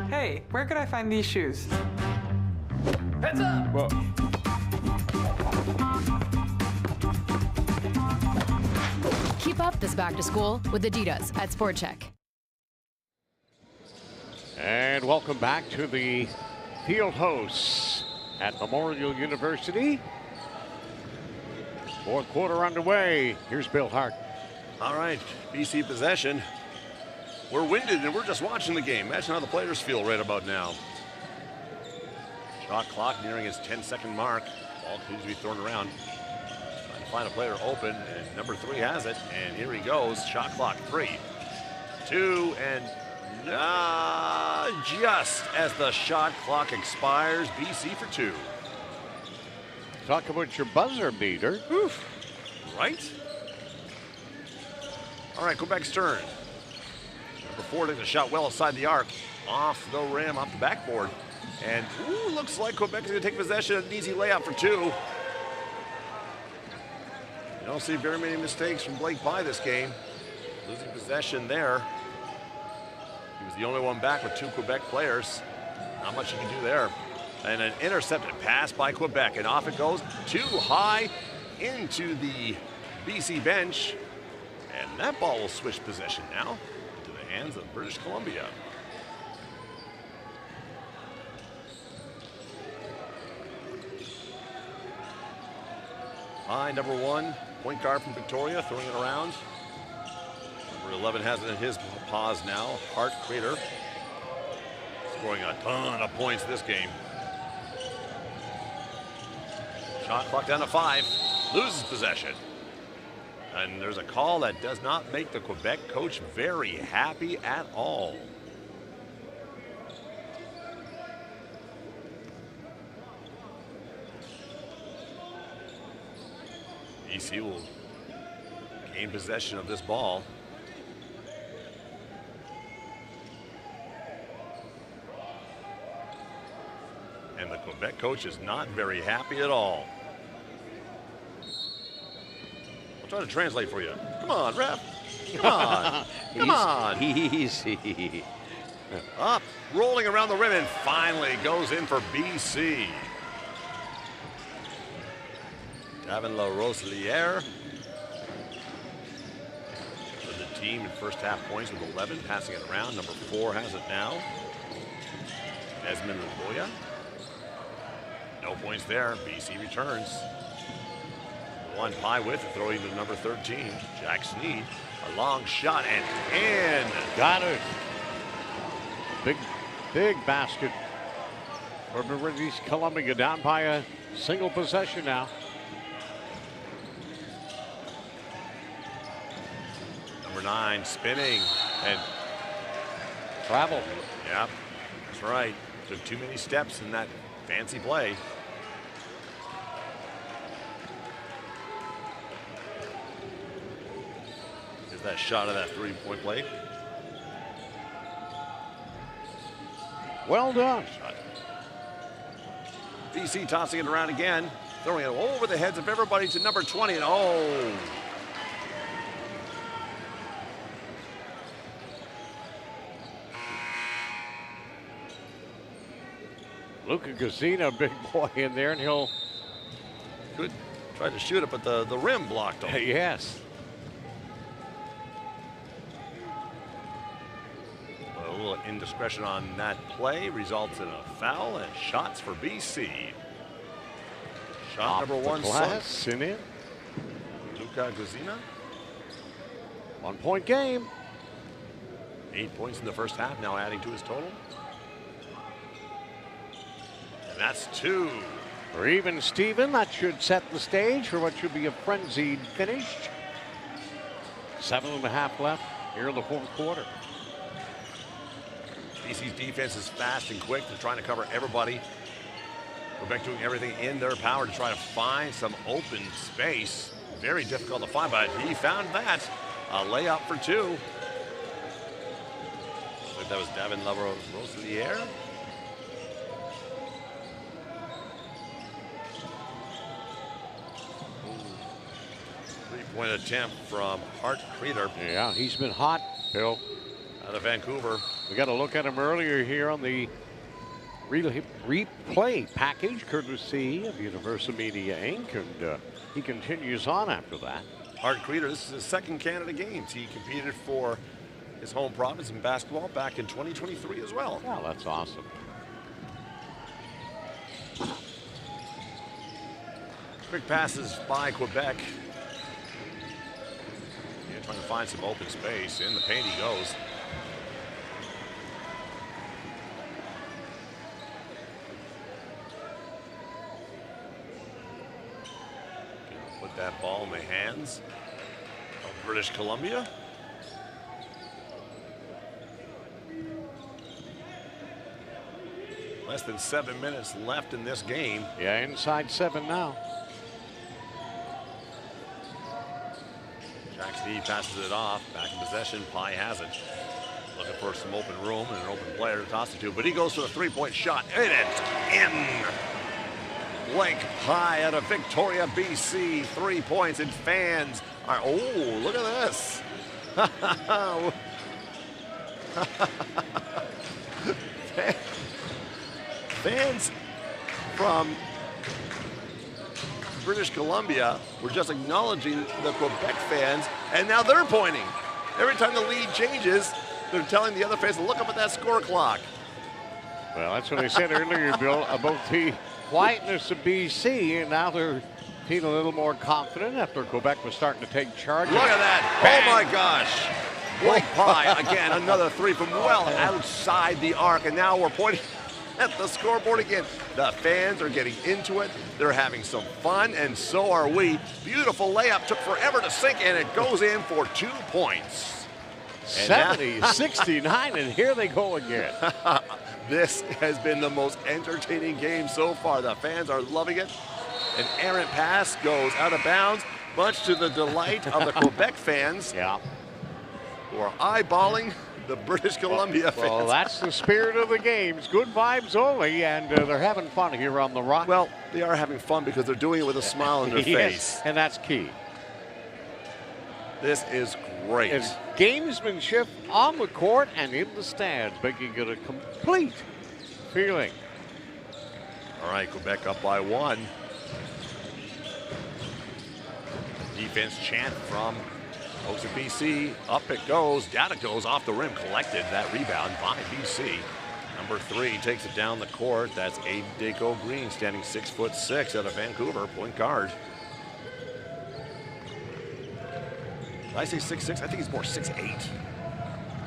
[SPEAKER 10] Hey, where could I find these shoes?
[SPEAKER 11] Heads up!
[SPEAKER 10] Whoa.
[SPEAKER 26] Keep up this back to school with Adidas at Sport Check.
[SPEAKER 7] And welcome back to the field hosts at Memorial University. Fourth quarter underway. Here's Bill Hart.
[SPEAKER 3] All right, BC possession. We're winded and we're just watching the game. Imagine how the players feel right about now. Shot clock nearing its 10-second mark. Ball continues to be thrown around. Trying to find a player open, and number 3 has it. And here he goes. Shot clock 3, 2, and just as the shot clock expires, BC for 2.
[SPEAKER 7] Talk about your buzzer beater.
[SPEAKER 3] Oof. Right? All right, Quebec's turn. Number 4 takes a shot well outside the arc. Off the rim, off the backboard. And looks like Quebec is going to take possession. An easy layup for 2. You don't see very many mistakes from Blake Pye this game. Losing possession there. He was the only one back with 2 Quebec players. Not much you can do there. And an intercepted pass by Quebec, and off it goes too high into the BC bench. And that ball will switch possession now into the hands of British Columbia. Pye, number 1, point guard from Victoria, throwing it around. Number 11 has it in his paws now. Hart Crater scoring a ton of points this game. Shot clock down to 5. Loses possession. And there's a call that does not make the Quebec coach very happy at all. BC will gain possession of this ball. And the Quebec coach is not very happy at all. I'll try to translate for you. Come on, ref. Come on. Come on.
[SPEAKER 7] Easy.
[SPEAKER 3] Up, rolling around the rim, and finally goes in for BC. Davin LaRoseliere for the team in first half points with 11, passing it around. Number 4 has it now. Desmond Laboya. No points there. BC returns. One pie with it, throwing to number 13, Jack Sneed. A long shot and in.
[SPEAKER 7] Got it. Big basket for British Columbia, down by a single possession now.
[SPEAKER 3] Number 9 spinning and
[SPEAKER 7] travel.
[SPEAKER 3] Yep, that's right. Took too many steps in that fancy play. Here's that shot of that 3-point play.
[SPEAKER 7] Well done.
[SPEAKER 3] BC tossing it around again, throwing it over the heads of everybody to number 20, and oh.
[SPEAKER 7] Luca Gazzina, big boy in there, and he'll
[SPEAKER 3] could try to shoot it, but the rim blocked him.
[SPEAKER 7] Yes.
[SPEAKER 3] A little indiscretion on that play results in a foul and shots for BC. Shot number 1,
[SPEAKER 7] glass in it.
[SPEAKER 3] Luca Gazzina.
[SPEAKER 7] 1 point game.
[SPEAKER 3] 8 points in the first half, now adding to his total. And that's 2.
[SPEAKER 7] For even Steven, that should set the stage for what should be a frenzied finish. 7.5 left here in the fourth quarter.
[SPEAKER 3] BC's defense is fast and quick. They're trying to cover everybody. Quebec doing everything in their power to try to find some open space. Very difficult to find, but he found that. A layup for 2. I think that was Davin LaRoseliere. Three-point attempt from Hart Creeder.
[SPEAKER 7] Yeah, he's been hot, Bill.
[SPEAKER 3] Out of Vancouver.
[SPEAKER 7] We got to look at him earlier here on the replay package, courtesy of Universal Media Inc. And he continues on after that.
[SPEAKER 3] Hart Creeder, this is his second Canada Games. He competed for his home province in basketball back in 2023 as well.
[SPEAKER 7] Wow, that's awesome.
[SPEAKER 3] Quick passes by Quebec. Yeah, trying to find some open space. In the paint he goes. Put that ball in the hands of British Columbia. Less than 7 minutes left in this game.
[SPEAKER 7] Yeah, inside 7 now.
[SPEAKER 3] Jack Sneed passes it off. Back in possession. Pye has it. Looking for some open room and an open player to toss it to. But he goes for the 3-point shot. And it's in. Blake Pye out of Victoria, BC. 3 points, and fans are, oh, look at this. Fans from British Columbia were just acknowledging the Quebec fans, and now they're pointing. Every time the lead changes, they're telling the other fans to look up at that score clock.
[SPEAKER 7] Well, that's what I said earlier, Bill, about the quietness of BC, and now they're feeling a little more confident after Quebec was starting to take charge.
[SPEAKER 3] Look at that. Bang. Oh, my gosh. Blake Pye, again, another 3 from well outside the arc, and now we're pointing at the scoreboard again. The fans are getting into it. They're having some fun, and so are we. Beautiful layup. Took forever to sink, and it goes in for 2 points.
[SPEAKER 7] 70-69, and here they go again.
[SPEAKER 3] This has been the most entertaining game so far. The fans are loving it. An errant pass goes out of bounds, much to the delight of the Quebec fans.
[SPEAKER 7] Yeah.
[SPEAKER 3] Who are eyeballing the British Columbia fans.
[SPEAKER 7] Well, that's the spirit of the games. Good vibes only, and they're having fun here on the Rock.
[SPEAKER 3] Well, they are having fun because they're doing it with a smile on their face.
[SPEAKER 7] And that's key.
[SPEAKER 3] This is great.
[SPEAKER 7] It's gamesmanship on the court and in the stands, making it a complete feeling.
[SPEAKER 3] All right, Quebec up by 1. Defense chant from folks at BC. Up it goes. Down it goes. Off the rim. Collected. That rebound by BC. Number 3 takes it down the court. That's Aiden Daco Green, standing 6'6" out of Vancouver, point guard. Did I say 6'6"? I think he's more 6'8".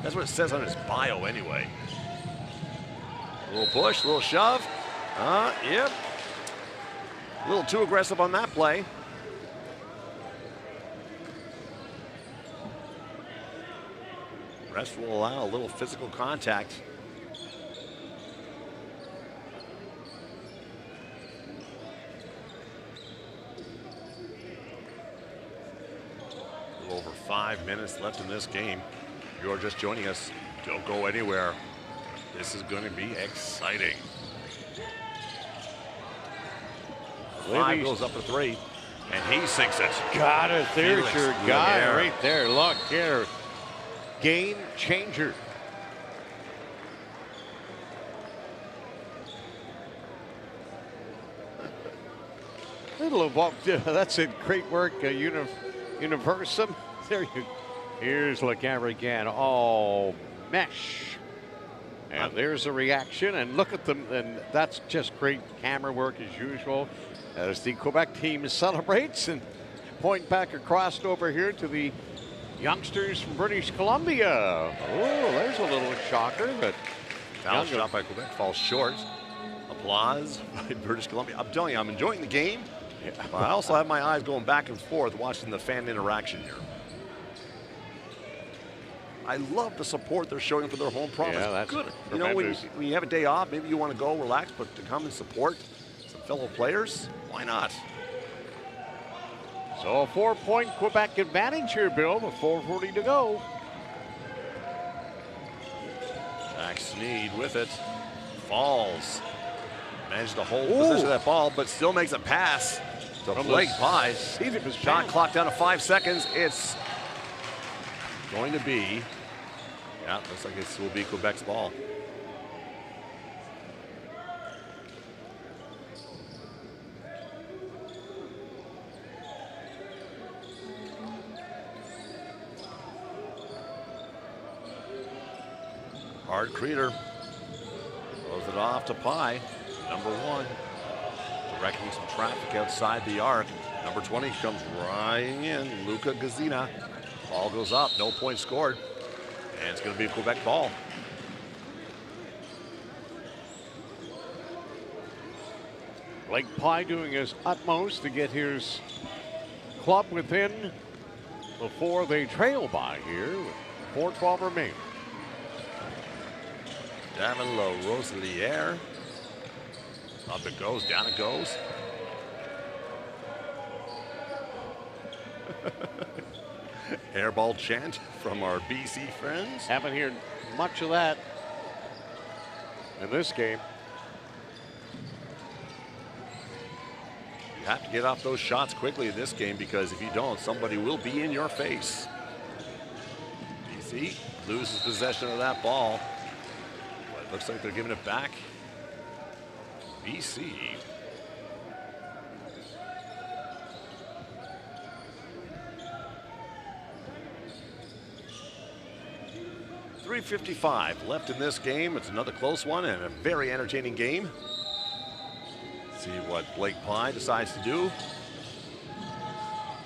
[SPEAKER 3] That's what it says on his bio anyway. A little push, a little shove. Yep. A little too aggressive on that play. Rest will allow a little physical contact. A little over 5 minutes left in this game. If you're just joining us, don't go anywhere. This is going to be exciting. 5 goes up to 3, and he sinks it.
[SPEAKER 7] Got it. There's
[SPEAKER 3] Felix
[SPEAKER 7] your guy
[SPEAKER 3] Lumiere.
[SPEAKER 7] right there. Look here. Game changer. Little of that's it. Great work, Universum. There you. Here's Laguerre again. Oh, mesh. And there's a reaction, and look at them, and that's just great camera work as usual as the Quebec team celebrates, and point back across over here to the youngsters from British Columbia. Oh, there's a little shocker, but
[SPEAKER 3] Foul shot by Quebec falls short. Applause by British Columbia. I'm telling you, I'm enjoying the game.
[SPEAKER 7] Yeah.
[SPEAKER 3] But I also have my eyes going back and forth watching the fan interaction here. I love the support they're showing for their home province.
[SPEAKER 7] Yeah, that's
[SPEAKER 3] good.
[SPEAKER 7] tremendous.
[SPEAKER 3] You know, when you have a day off, maybe you want to go relax, but to come and support some fellow players, why not?
[SPEAKER 7] So a 4-point Quebec advantage here, Bill, with 4:40 to go.
[SPEAKER 3] Jack Sneed with it. Falls. Managed to hold possession of that ball, but still makes a pass to Blake Pye. Shot clock down to 5 seconds. It's going to be, yeah, looks like it will be Quebec's ball. Hard Creeder throws it off to Pye, number 1. Directing some traffic outside the arc. Number 20 comes riding in, Luca Gazina. Ball goes up, no point scored. And it's going to be a Quebec ball.
[SPEAKER 7] Blake Pye doing his utmost to get his club within before they trail by here. 4:12 remain.
[SPEAKER 3] Davila Roselier. Up it goes, down it goes. Airball chant from our BC friends.
[SPEAKER 7] Haven't heard much of that in this game.
[SPEAKER 3] You have to get off those shots quickly in this game, because if you don't, somebody will be in your face. BC loses possession of that ball. But it looks like they're giving it back. BC. .355 left in this game. It's another close one and a very entertaining game. See what Blake Pye decides to do.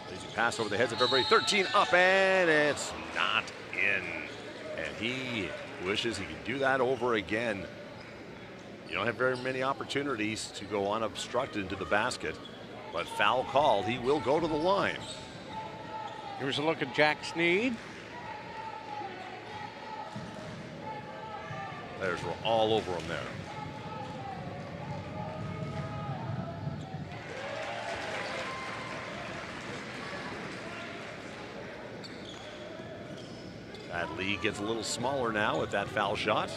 [SPEAKER 3] Lazy pass over the heads of everybody. 13 up, and it's not in. And he wishes he could do that over again. You don't have very many opportunities to go unobstructed into the basket, but foul called. He will go to the line.
[SPEAKER 7] Here's a look at Jack Sneed.
[SPEAKER 3] Players were all over him there. That lead body gets a little smaller now with that foul shot.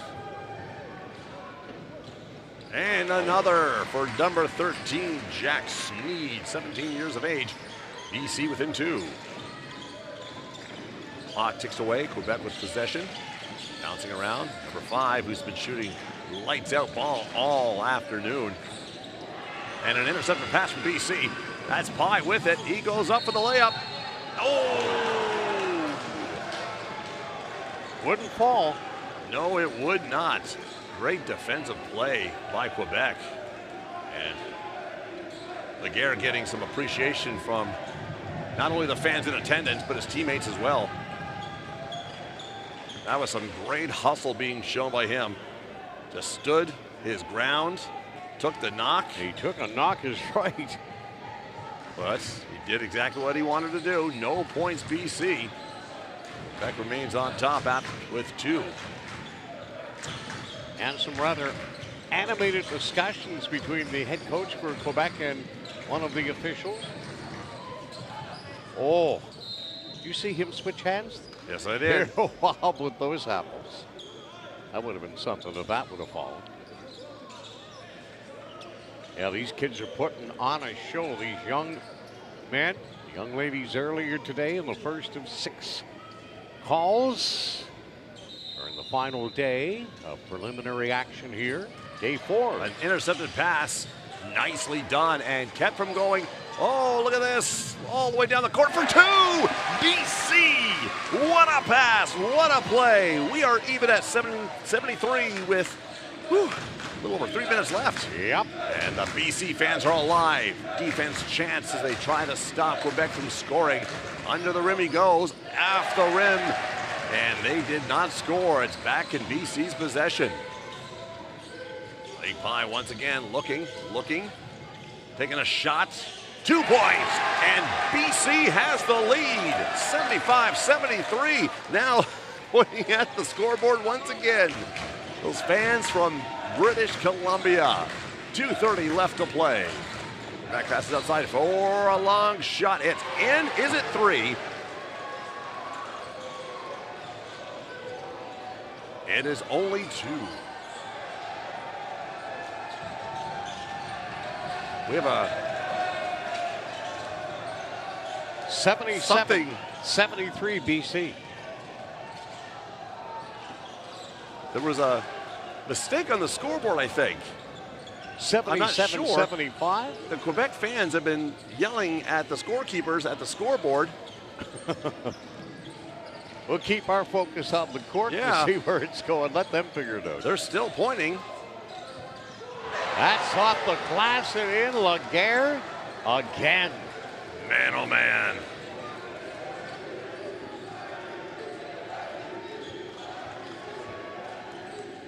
[SPEAKER 3] And another for number 13, Jack Sneed, 17 years of age. BC within 2. Clock ticks away. Quebec with possession. Bouncing around. Number 5, who's been shooting lights out ball all afternoon. And an intercepted pass from BC. That's Pye with it. He goes up for the layup. Oh!
[SPEAKER 7] Wouldn't fall.
[SPEAKER 3] No, it would not. Great defensive play by Quebec. And Laguerre getting some appreciation from not only the fans in attendance, but his teammates as well. That was some great hustle being shown by him. Just stood his ground, took the knock.
[SPEAKER 7] He took a knock is right.
[SPEAKER 3] But he did exactly what he wanted to do. No points, BC. Quebec remains on top with 2.
[SPEAKER 7] And some rather animated discussions between the head coach for Quebec and one of the officials. Oh, you see him switch hands?
[SPEAKER 3] Yes, I did.
[SPEAKER 7] They're wild with those apples. That would have been something if that would have fallen. Yeah, these kids are putting on a show. These young men, young ladies earlier today in the first of 6 calls. We're in the final day of preliminary action here. Day 4.
[SPEAKER 3] An intercepted pass. Nicely done and kept from going. Oh, look at this. All the way down the court for 2. BC. What a pass. What a play. We are even at 73 with a little over 3 minutes left.
[SPEAKER 7] Yep.
[SPEAKER 3] And the BC fans are alive. Defense chants as they try to stop Quebec from scoring. Under the rim he goes. Off the rim. And they did not score. It's back in BC's possession. Lake Pye once again looking, taking a shot. 2 points, and BC has the lead. 75-73. Now pointing at the scoreboard once again. Those fans from British Columbia. 2:30 left to play. Back passes outside for a long shot. It's in. Is it 3? It is only 2. We have a
[SPEAKER 7] 73 BC.
[SPEAKER 3] There was a mistake on the scoreboard, I think.
[SPEAKER 7] 77-75.
[SPEAKER 3] The Quebec fans have been yelling at the scorekeepers at the scoreboard.
[SPEAKER 7] We'll keep our focus on the court to see where it's going. Let them figure it out.
[SPEAKER 3] They're still pointing.
[SPEAKER 7] That's off the glass and in. Laguerre again.
[SPEAKER 3] Man, oh man.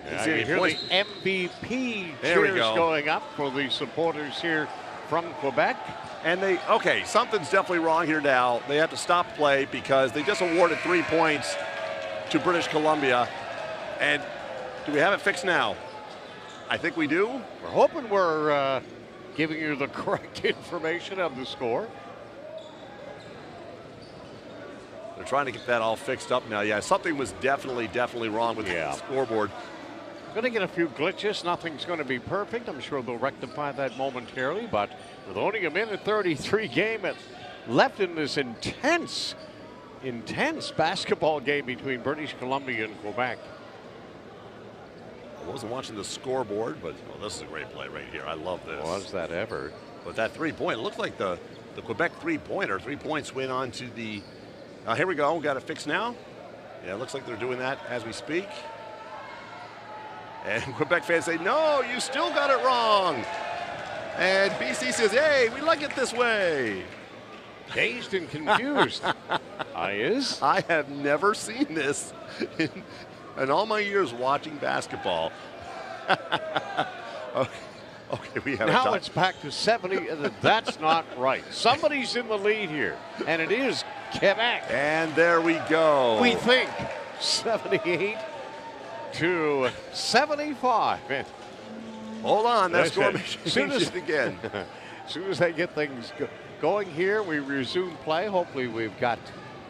[SPEAKER 7] Yeah, you hear the MVP cheers going up for the supporters here from Quebec.
[SPEAKER 3] And something's definitely wrong here now. They have to stop play because they just awarded 3 points to British Columbia. And do we have it fixed now? I think we do.
[SPEAKER 7] We're hoping we're giving you the correct information of the score.
[SPEAKER 3] They're trying to get that all fixed up now. Yeah, something was definitely wrong with the scoreboard.
[SPEAKER 7] Going to get a few glitches. Nothing's going to be perfect. I'm sure they'll rectify that momentarily. But with only a minute 33 game left in this intense basketball game between British Columbia and Quebec.
[SPEAKER 3] I wasn't watching the scoreboard, but this is a great play right here. I love this.
[SPEAKER 7] Was that ever?
[SPEAKER 3] But that 3-point, it looks like the Quebec 3-pointer. 3 points went on to the. Here we go. Got it fixed now. Yeah, it looks like they're doing that as we speak. And Quebec fans say, no, you still got it wrong. And BC says, hey, we like it this way.
[SPEAKER 7] Dazed and confused.
[SPEAKER 3] I have never seen this in all my years watching basketball. Okay, we have
[SPEAKER 7] now it's back to 70. That's not right. Somebody's in the lead here, and it is Quebec.
[SPEAKER 3] And there we go.
[SPEAKER 7] We think 78-75.
[SPEAKER 3] Hold on, that score changes it again.
[SPEAKER 7] As soon as they get things going here, we resume play. Hopefully we've got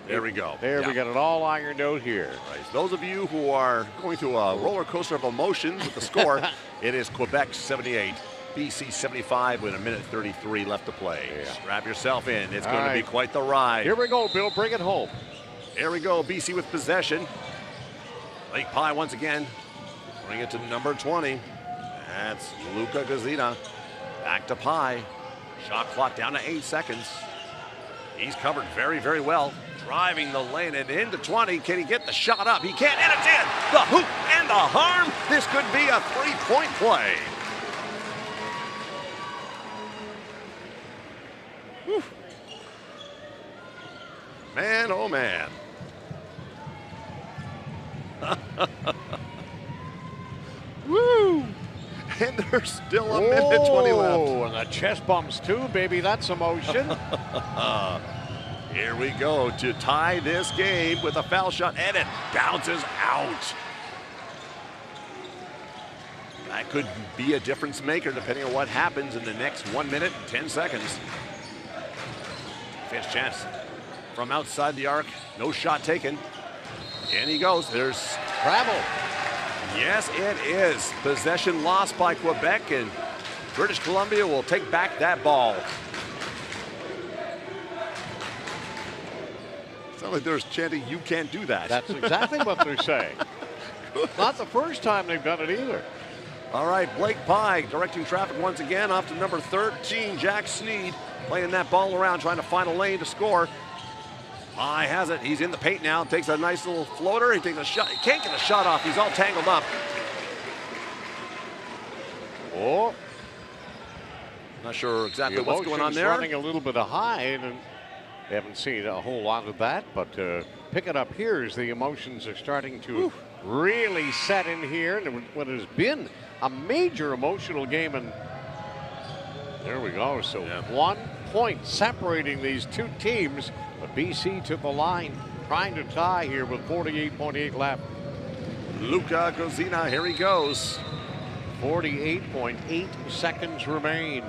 [SPEAKER 3] There we go.
[SPEAKER 7] There,
[SPEAKER 3] yeah.
[SPEAKER 7] we got it all ironed out here.
[SPEAKER 3] Right. So those of you who are going through a roller coaster of emotions with the score, it is Quebec 78, BC 75 with 1:33 left to play. Yeah. Strap yourself in. It's going to be quite the ride.
[SPEAKER 7] Here we go, Bill. Bring it home.
[SPEAKER 3] Here we go. BC with possession. Lake Pie once again. Bring it to number 20. That's Luca Gazina. Back to Pie. Shot clock down to 8 seconds. He's covered very, very well. Driving the lane and into 20. Can he get the shot up? He can, and it's in. The hoop and the harm. This could be a three-point play. Whew. Man, oh man. Woo! And there's still a minute 20 left.
[SPEAKER 7] Oh, and the chest bumps too, baby. That's emotion.
[SPEAKER 3] Here we go to tie this game with a foul shot, and it bounces out. That could be a difference maker depending on what happens in the next 1 minute and 10 seconds. Fifth chance from outside the arc. No shot taken. In he goes. There's
[SPEAKER 7] travel.
[SPEAKER 3] Yes, it is. Possession lost by Quebec, and British Columbia will take back that ball. Sounds like there's chanting, "You can't do that."
[SPEAKER 7] That's exactly what they're saying. Not the first time they've done it either.
[SPEAKER 3] All right, Blake Pye directing traffic once again off to number 13, Jack Sneed, playing that ball around, trying to find a lane to score. Pye has it. He's in the paint now. Takes a nice little floater. He takes a shot. He can't get the shot off. He's all tangled up.
[SPEAKER 7] Oh.
[SPEAKER 3] Not sure exactly what's going on there.
[SPEAKER 7] Running a little bit high, and we haven't seen a whole lot of that, but pick it up here as the emotions are starting to really set in here. And what has been a major emotional game, and there we go. So 1 point separating these two teams, but BC to the line, trying to tie here with 48.8 left.
[SPEAKER 3] Luca Gozina, here he goes.
[SPEAKER 7] 48.8 seconds remain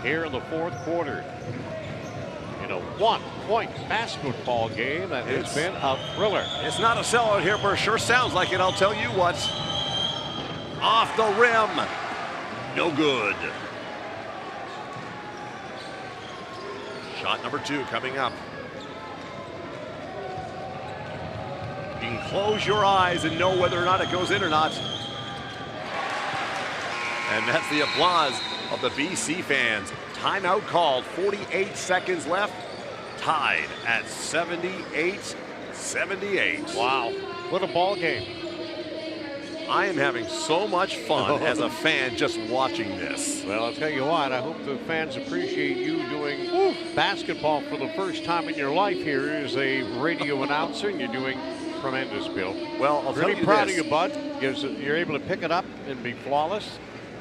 [SPEAKER 7] here in the fourth quarter. In a 1-point basketball game that has been a thriller.
[SPEAKER 3] It's not a sellout here, but it sure sounds like it. I'll tell you what. Off the rim. No good. Shot number 2 coming up. You can close your eyes and know whether or not it goes in or not. And that's the applause of the BC fans. Timeout called, 48 seconds left. Tied at 78-78.
[SPEAKER 7] Wow, what a ball game.
[SPEAKER 3] I am having so much fun as a fan just watching this.
[SPEAKER 7] Well, I'll tell you what, I hope the fans appreciate you doing basketball for the first time in your life here as a radio announcer, and you're doing tremendous, Bill.
[SPEAKER 3] Well, I'll
[SPEAKER 7] really
[SPEAKER 3] tell you
[SPEAKER 7] proud
[SPEAKER 3] this.
[SPEAKER 7] of you, bud. You're able to pick it up and be flawless.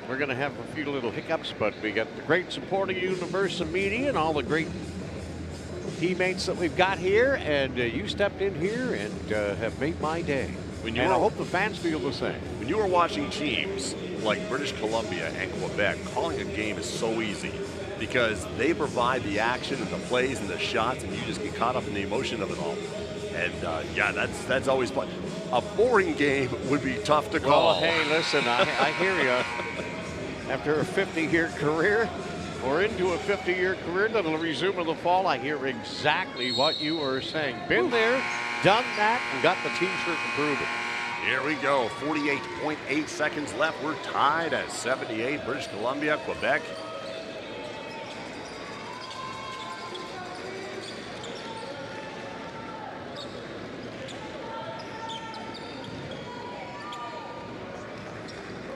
[SPEAKER 7] We're going to have a few little hiccups, but we got the great support of Universal Media and all the great teammates that we've got here, and you stepped in here and have made my day. And I hope the fans feel the same.
[SPEAKER 3] When you are watching teams like British Columbia and Quebec, calling a game is so easy because they provide the action and the plays and the shots, and you just get caught up in the emotion of it all. And yeah, that's always fun. A boring game would be tough to call.
[SPEAKER 7] Well, hey, listen, I hear you. After a 50-year career, or into a 50-year career that'll resume in the fall, I hear exactly what you are saying. Been there, done that, and got the T-shirt to prove it.
[SPEAKER 3] Here we go, 48.8 seconds left. We're tied at 78. British Columbia, Quebec.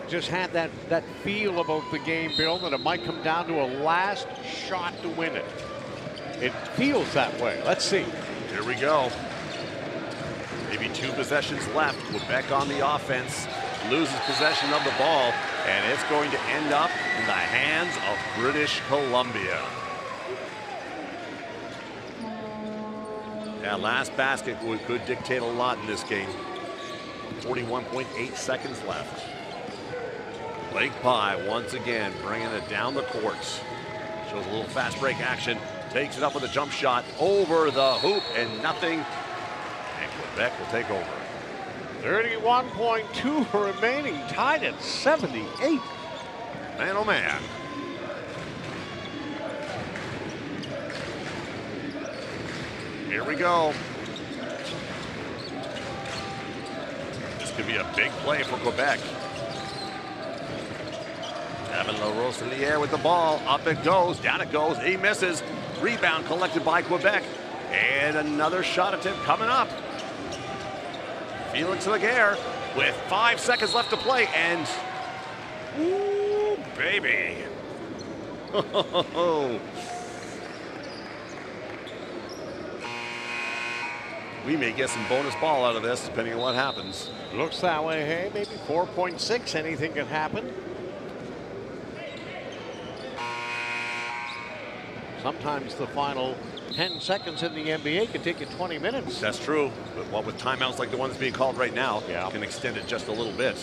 [SPEAKER 7] Just had that feel about the game, Bill, that it might come down to a last shot to win it. It feels that way. Let's see.
[SPEAKER 3] Here we go. Maybe 2 possessions left. Quebec on the offense. Loses possession of the ball. And it's going to end up in the hands of British Columbia. That last basket could dictate a lot in this game. 41.8 seconds left. Blake Pye once again bringing it down the court. Shows a little fast break action. Takes it up with a jump shot over the hoop and nothing. And Quebec will take over.
[SPEAKER 7] 31.2 remaining, tied at 78.
[SPEAKER 3] Man, oh man. Here we go. This could be a big play for Quebec. Evan LaRose in the air with the ball. Up it goes, down it goes, he misses. Rebound collected by Quebec. And another shot attempt coming up. Felix Laguerre with 5 seconds left to play, and ooh, baby. We may get some bonus ball out of this, depending on what happens.
[SPEAKER 7] Looks that way. Hey, maybe 4.6. Anything can happen. Sometimes the final 10 seconds in the NBA can take you 20 minutes.
[SPEAKER 3] That's true. But what with timeouts like the ones being called right now,
[SPEAKER 7] yeah,
[SPEAKER 3] can extend it just a little bit.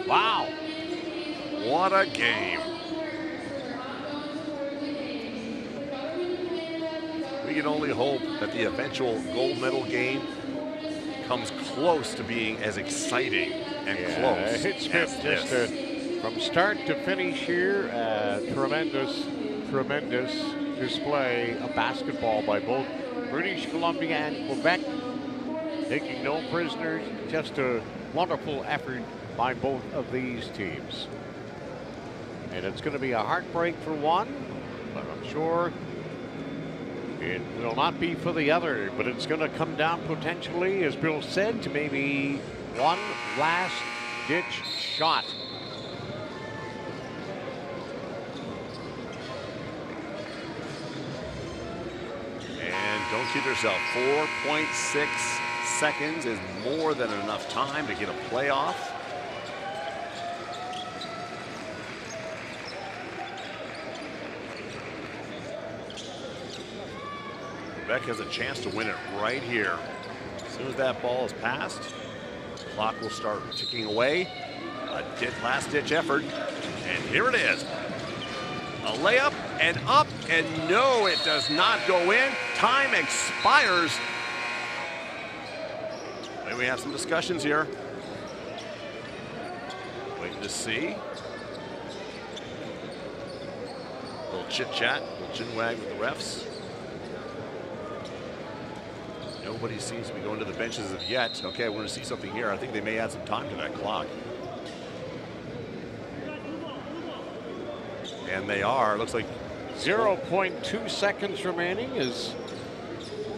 [SPEAKER 7] Wow.
[SPEAKER 3] What a game. We can only hope that the eventual gold medal game comes close to being as exciting and close.
[SPEAKER 7] It's been just from start to finish here, tremendous display of basketball by both British Columbia and Quebec, taking no prisoners. Just a wonderful effort by both of these teams. And it's going to be a heartbreak for one, but I'm sure it will not be for the other. But it's going to come down potentially, as Bill said, to maybe one last ditch shot.
[SPEAKER 3] Don't kid yourself, 4.6 seconds is more than enough time to get a playoff. Quebec has a chance to win it right here. As soon as that ball is passed, the clock will start ticking away. A last-ditch effort, and here it is. A layup and up, and no, it does not go in. Time expires. Maybe we have some discussions here. Waiting to see. A little chit-chat, a little chin-wag with the refs. Nobody seems to be going to the benches as of yet. Okay, we're going to see something here. I think they may add some time to that clock. And they are. Looks like
[SPEAKER 7] 0.2 seconds remaining as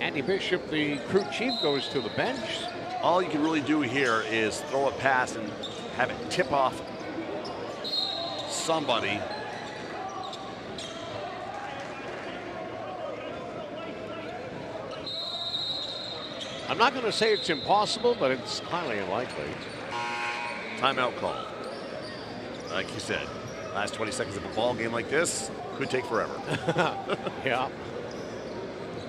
[SPEAKER 7] Andy Bishop, the crew chief, goes to the bench.
[SPEAKER 3] All you can really do here is throw it past and have it tip off somebody.
[SPEAKER 7] I'm not going to say it's impossible, but it's highly unlikely.
[SPEAKER 3] Timeout call. Like you said, last 20 seconds of a ball game like this could take forever.
[SPEAKER 7] Yeah.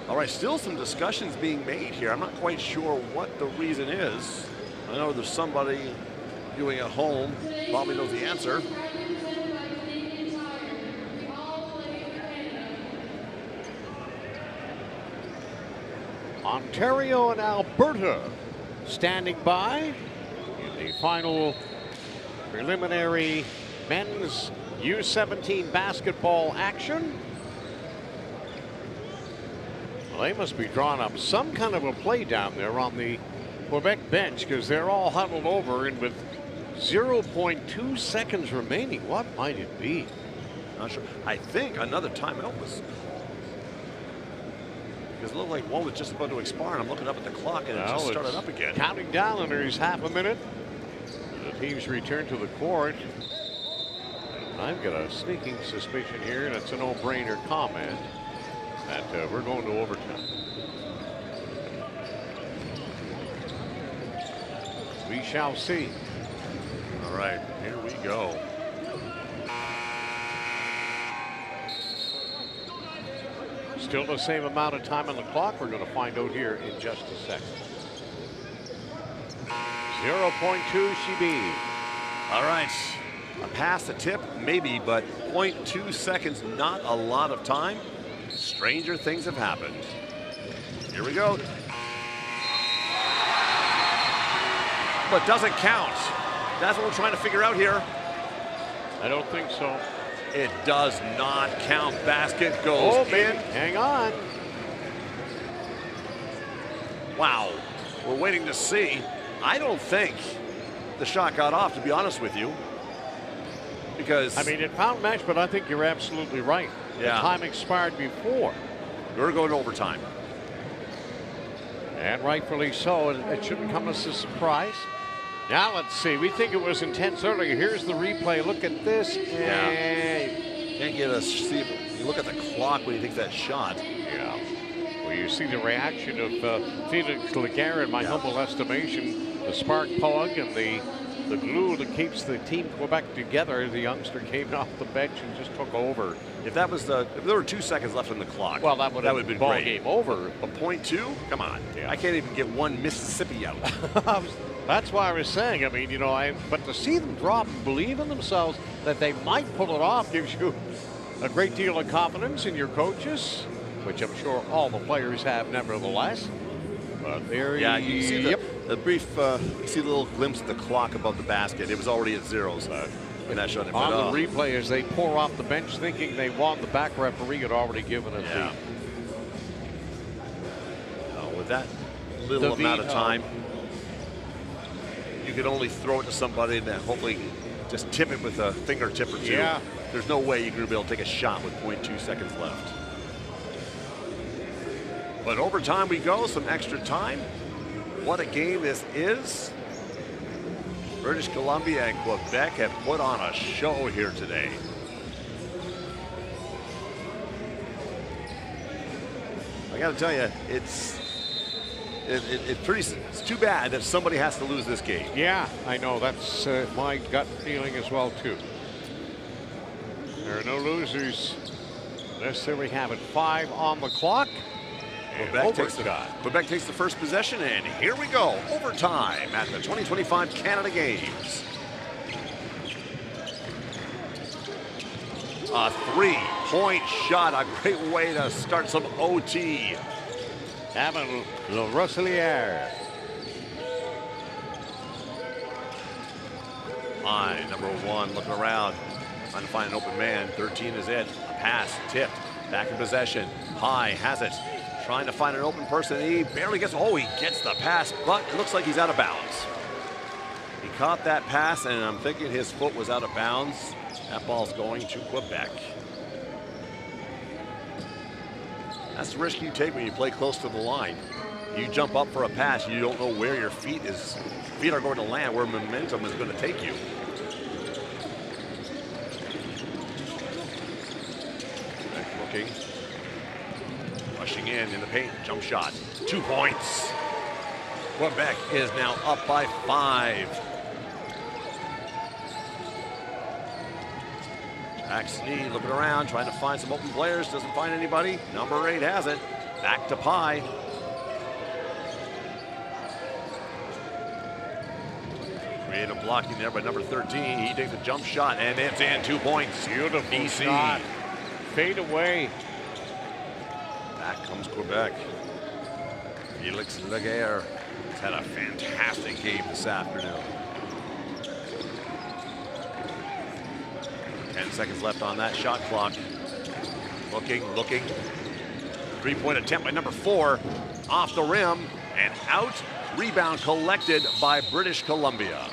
[SPEAKER 3] All right, still some discussions being made here. I'm not quite sure what the reason is. I know there's somebody viewing at home, probably knows the answer.
[SPEAKER 7] Ontario and Alberta standing by in the final preliminary men's U17 basketball action. Well, they must be drawing up some kind of a play down there on the Quebec bench, because they're all huddled over, and with 0.2 seconds remaining, what might it be?
[SPEAKER 3] Not sure. I think another timeout was, because it looked like one was just about to expire, and I'm looking up at the clock, and it just started up again.
[SPEAKER 7] Counting down, and there's half a minute. The teams return to the court. And I've got a sneaking suspicion here, and it's a no-brainer comment, that we're going to overtime. We shall see.
[SPEAKER 3] All right, here we go.
[SPEAKER 7] Still the same amount of time on the clock. We're going to find out here in just a second. 0.2 she be.
[SPEAKER 3] All right, a pass, a tip, maybe, but 0.2 seconds, not a lot of time. stranger things have happened. Here we go. But doesn't count. That's what we're trying to figure out here.
[SPEAKER 7] I don't think so.
[SPEAKER 3] It does not count. Basket goes in.
[SPEAKER 7] Hang on.
[SPEAKER 3] Wow. We're waiting to see. I don't think the shot got off, to be honest with you. Because
[SPEAKER 7] I mean, it found match, but I think you're absolutely right.
[SPEAKER 3] Yeah.
[SPEAKER 7] The time expired before.
[SPEAKER 3] We're going to overtime.
[SPEAKER 7] And rightfully so. It shouldn't come as a surprise. Now let's see. We think it was intense earlier. Here's the replay. Look at this.
[SPEAKER 3] Yeah. Can't get a see. You look at the clock when you take that shot.
[SPEAKER 7] Yeah. Well, you see the reaction of Felix Laguerre, in my humble estimation, the spark plug and the glue that keeps the team Quebec together. The youngster came off the bench and just took over.
[SPEAKER 3] If that was if there were 2 seconds left on the clock,
[SPEAKER 7] well, that would have been
[SPEAKER 3] ball
[SPEAKER 7] great. Game over.
[SPEAKER 3] A .2? Come on. Yeah. I can't even get one Mississippi out.
[SPEAKER 7] That's why I was saying, I mean, you know, but to see them drop and believe in themselves that they might pull it off gives you a great deal of confidence in your coaches, which I'm sure all the players have nevertheless. But there
[SPEAKER 3] you see the brief, you see the little glimpse of the clock above the basket. It was already at zeros when that shot.
[SPEAKER 7] On the replay, as they pour off the bench thinking they won, the back referee had already given it the
[SPEAKER 3] with that little amount of time, you could only throw it to somebody and then hopefully just tip it with a fingertip or two.
[SPEAKER 7] Yeah.
[SPEAKER 3] There's no way you're going to be able to take a shot with 0.2 seconds left. But overtime we go, some extra time. What a game this is. British Columbia and Quebec have put on a show here today. I got to tell you, it's too bad that somebody has to lose this game.
[SPEAKER 7] Yeah, I know. That's my gut feeling as well, too. There are no losers. There we have it. 5 on the clock.
[SPEAKER 3] Quebec takes the first possession, and here we go. Overtime at the 2025 Canada Games. A 3-point shot, a great way to start some OT.
[SPEAKER 7] Evan Le Rosselier.
[SPEAKER 3] Number 1 looking around, trying to find an open man. 13 is it. A pass tipped, back in possession. High has it, trying to find an open person. He barely gets. Oh, he gets the pass, but it looks like he's out of bounds. He caught that pass, and I'm thinking his foot was out of bounds. That ball's going to Quebec. That's the risk you take when you play close to the line. You jump up for a pass, you don't know where your feet are going to land, where momentum is going to take you. Looking, rushing in the paint, jump shot, 2 points. Quebec is now up by 5. Jack Sneed looking around, trying to find some open players, doesn't find anybody. Number 8 has it. Back to Pye. Creative blocking there by number 13. He takes a jump shot, and it's in. 2 points.
[SPEAKER 7] Beautiful
[SPEAKER 3] BC.
[SPEAKER 7] shot. Fade away.
[SPEAKER 3] Back comes Quebec. Felix Laguerre has had a fantastic game this afternoon. 10 seconds left on that shot clock. Looking. 3-point attempt by number 4. Off the rim and out. Rebound collected by British Columbia.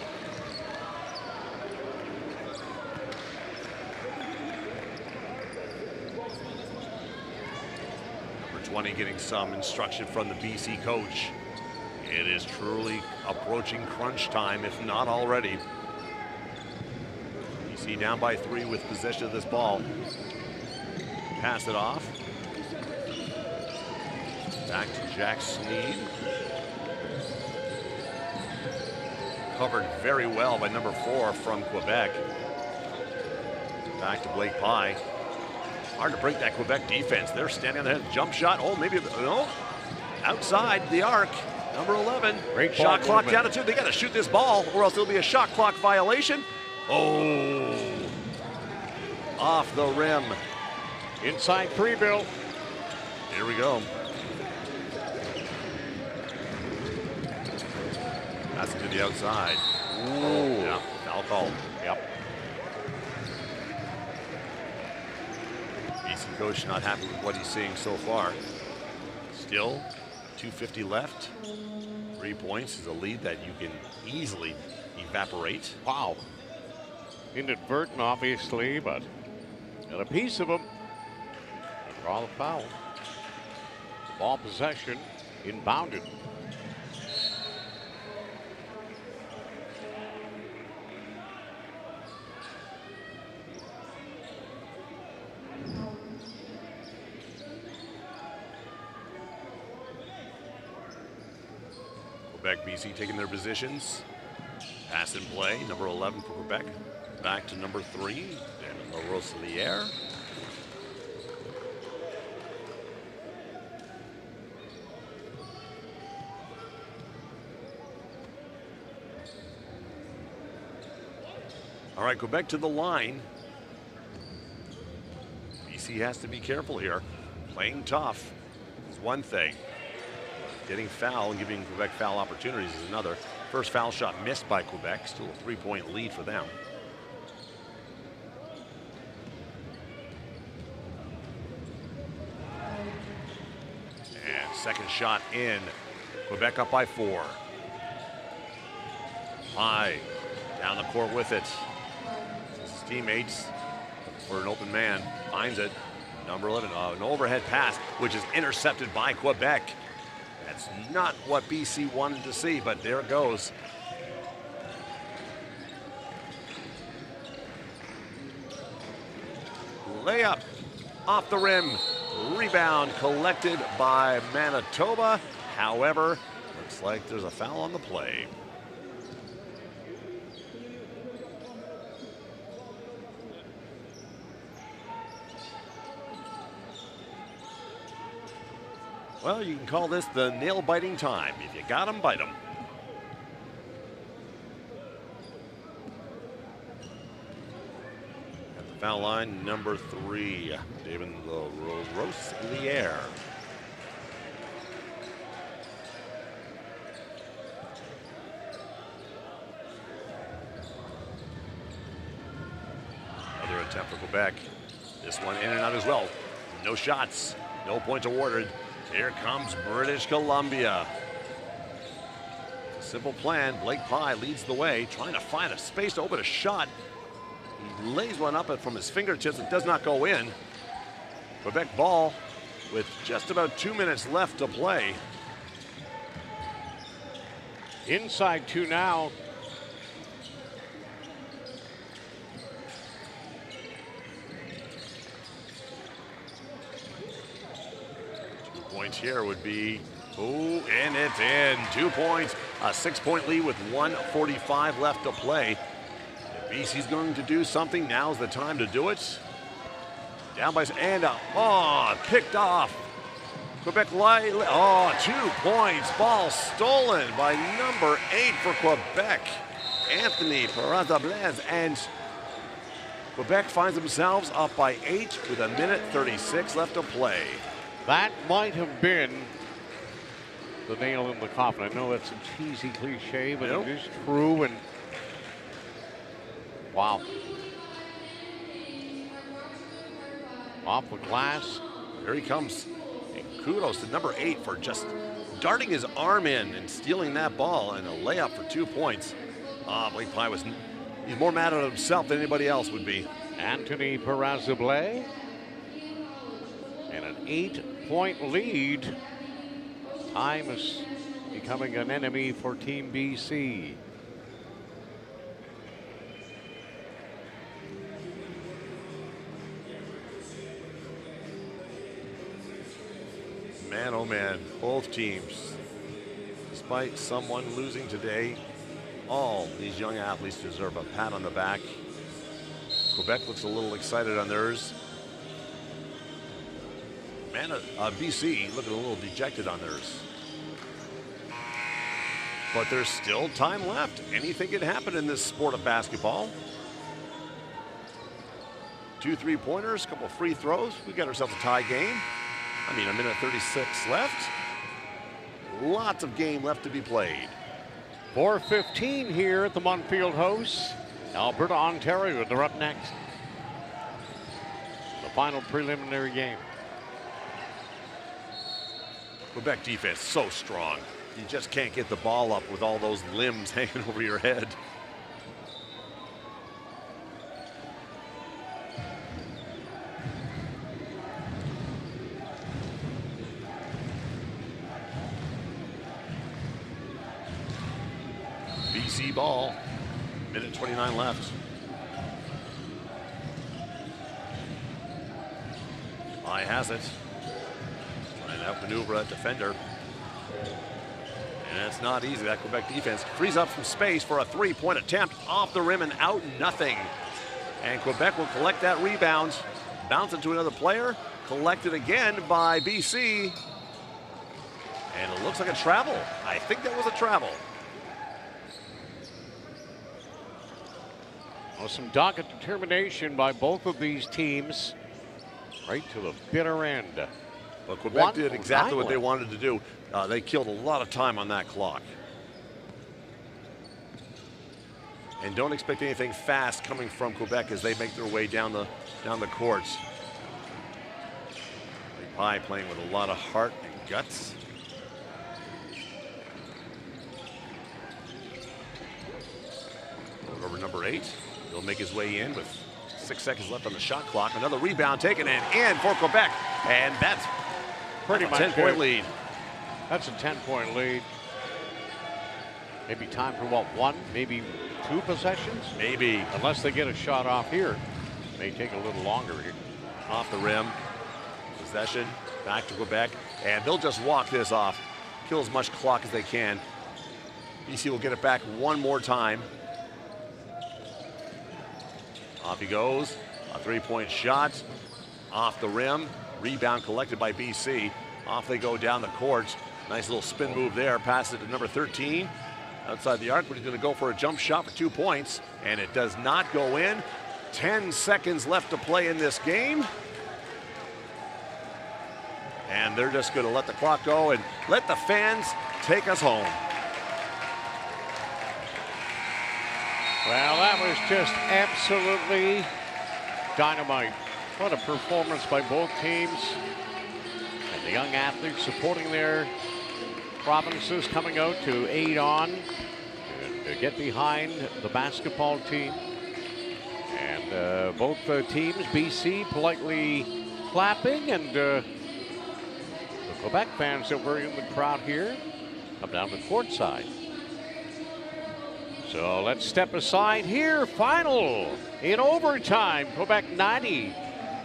[SPEAKER 3] Number 20 getting some instruction from the BC coach. It is truly approaching crunch time, if not already. BC down by 3 with possession of this ball. Pass it off. Back to Jack Sneed. Covered very well by number 4 from Quebec. Back to Blake Pye. Hard to break that Quebec defense. They're standing on the head. Jump shot. Oh, maybe no. Outside the arc. Number 11.
[SPEAKER 7] Great
[SPEAKER 3] shot clock
[SPEAKER 7] movement.
[SPEAKER 3] down to 2. They got to shoot this ball, or else there'll be a shot clock violation. Oh, off the rim.
[SPEAKER 7] Inside 3, Bill.
[SPEAKER 3] Here we go. Pass it to the outside. Ooh. Yeah, foul call. Yep. BC coach not happy with what he's seeing so far. Still, 2:50 left. 3 points is a lead that you can easily evaporate.
[SPEAKER 7] Wow. Inadvertent, obviously, but got a piece of them. Draw the foul. Ball possession, inbounded.
[SPEAKER 3] Quebec, BC taking their positions. Pass in play, number 11 for Quebec. Back to number 3, and Roselier. All right, Quebec to the line. BC has to be careful here. Playing tough is one thing. Getting foul and giving Quebec foul opportunities is another. First foul shot missed by Quebec. Still a 3-point lead for them. And second shot in. Quebec up by 4. High. Down the court with it. His teammates for an open man. Finds it. Number 11. An overhead pass, which is intercepted by Quebec. That's not what BC wanted to see, but there it goes. Layup off the rim. Rebound collected by Manitoba. However, looks like there's a foul on the play. Well, you can call this the nail-biting time. If you got them, bite them. At the foul line, number 3, David Roselier. Another attempt for Quebec. This one in and out as well. No shots, no points awarded. Here comes British Columbia. Simple plan. Blake Pye leads the way, trying to find a space to open a shot. He lays one up from his fingertips. It does not go in. Quebec ball with just about 2 minutes left to play.
[SPEAKER 7] Inside 2 now.
[SPEAKER 3] Points here would be, and it's in. 2 points, a 6-point lead with 1:45 left to play. If BC's going to do something, now's the time to do it. Down by, and kicked off. Quebec, 2 points. Ball stolen by number 8 for Quebec, Anthony Peraza-Blaise, and Quebec finds themselves up by 8 with 1:36 left to play.
[SPEAKER 7] That might have been the nail in the coffin. I know that's a cheesy cliche, but it is true. And wow. Off the glass.
[SPEAKER 3] Here he comes. And kudos to number 8 for just darting his arm in and stealing that ball, and a layup for 2 points. Blake Pye he's more mad at himself than anybody else would be.
[SPEAKER 7] Anthony Peraza-Blaise. And an 8-point lead. Time is becoming an enemy for Team BC.
[SPEAKER 3] Man, oh man, both teams, despite someone losing today, all these young athletes deserve a pat on the back. Quebec looks a little excited on theirs. BC looking a little dejected on theirs. But there's still time left. Anything can happen in this sport of basketball. 2 3-pointers, a couple of free throws. We got ourselves a tie game. A minute 36 left. Lots of game left to be played.
[SPEAKER 7] 4:15 here at the Munfield House. Alberta, Ontario, they're up next. The final preliminary game.
[SPEAKER 3] Quebec defense so strong. You just can't get the ball up with all those limbs hanging over your head. BC ball. Minute 29 left. I has it. Trying to outmaneuver that defender. And it's not easy. That Quebec defense frees up some space for a three-point attempt off the rim and out nothing. And Quebec will collect that rebound. Bounce it to another player. Collected again by BC. And it looks like a travel. I think that was a travel.
[SPEAKER 7] Well, some dogged determination by both of these teams right to the bitter end.
[SPEAKER 3] Well, Quebec did exactly what they wanted to do. They killed a lot of time on that clock. And don't expect anything fast coming from Quebec as they make their way down the courts. Pie playing with a lot of heart and guts. Over number 8. He'll make his way in with 6 seconds left on the shot clock. Another rebound taken and in for Quebec. And that's
[SPEAKER 7] pretty much a
[SPEAKER 3] 10-point lead.
[SPEAKER 7] That's a 10-point lead. Maybe time for what, 1, maybe 2 possessions?
[SPEAKER 3] Maybe.
[SPEAKER 7] Unless they get a shot off here. May take a little longer here.
[SPEAKER 3] Off the rim. Possession. Back to Quebec. And they'll just walk this off. Kill as much clock as they can. BC will get it back one more time. Off he goes. A three-point shot. Off the rim. Rebound collected by BC. Off they go down the court. Nice little spin move there. Passes it to number 13. Outside the arc, but he's going to go for a jump shot for 2 points. And it does not go in. 10 seconds left to play in this game. And they're just going to let the clock go and let the fans take us home.
[SPEAKER 7] Well, that was just absolutely dynamite. What a performance by both teams. And the young athletes supporting their provinces coming out to aid on, to get behind the basketball team. And both teams, BC politely clapping, and the Quebec fans that were in the crowd here come down the court side. So let's step aside here. Final in overtime. Quebec 90,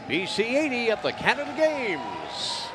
[SPEAKER 7] BC 80 at the Canada Games.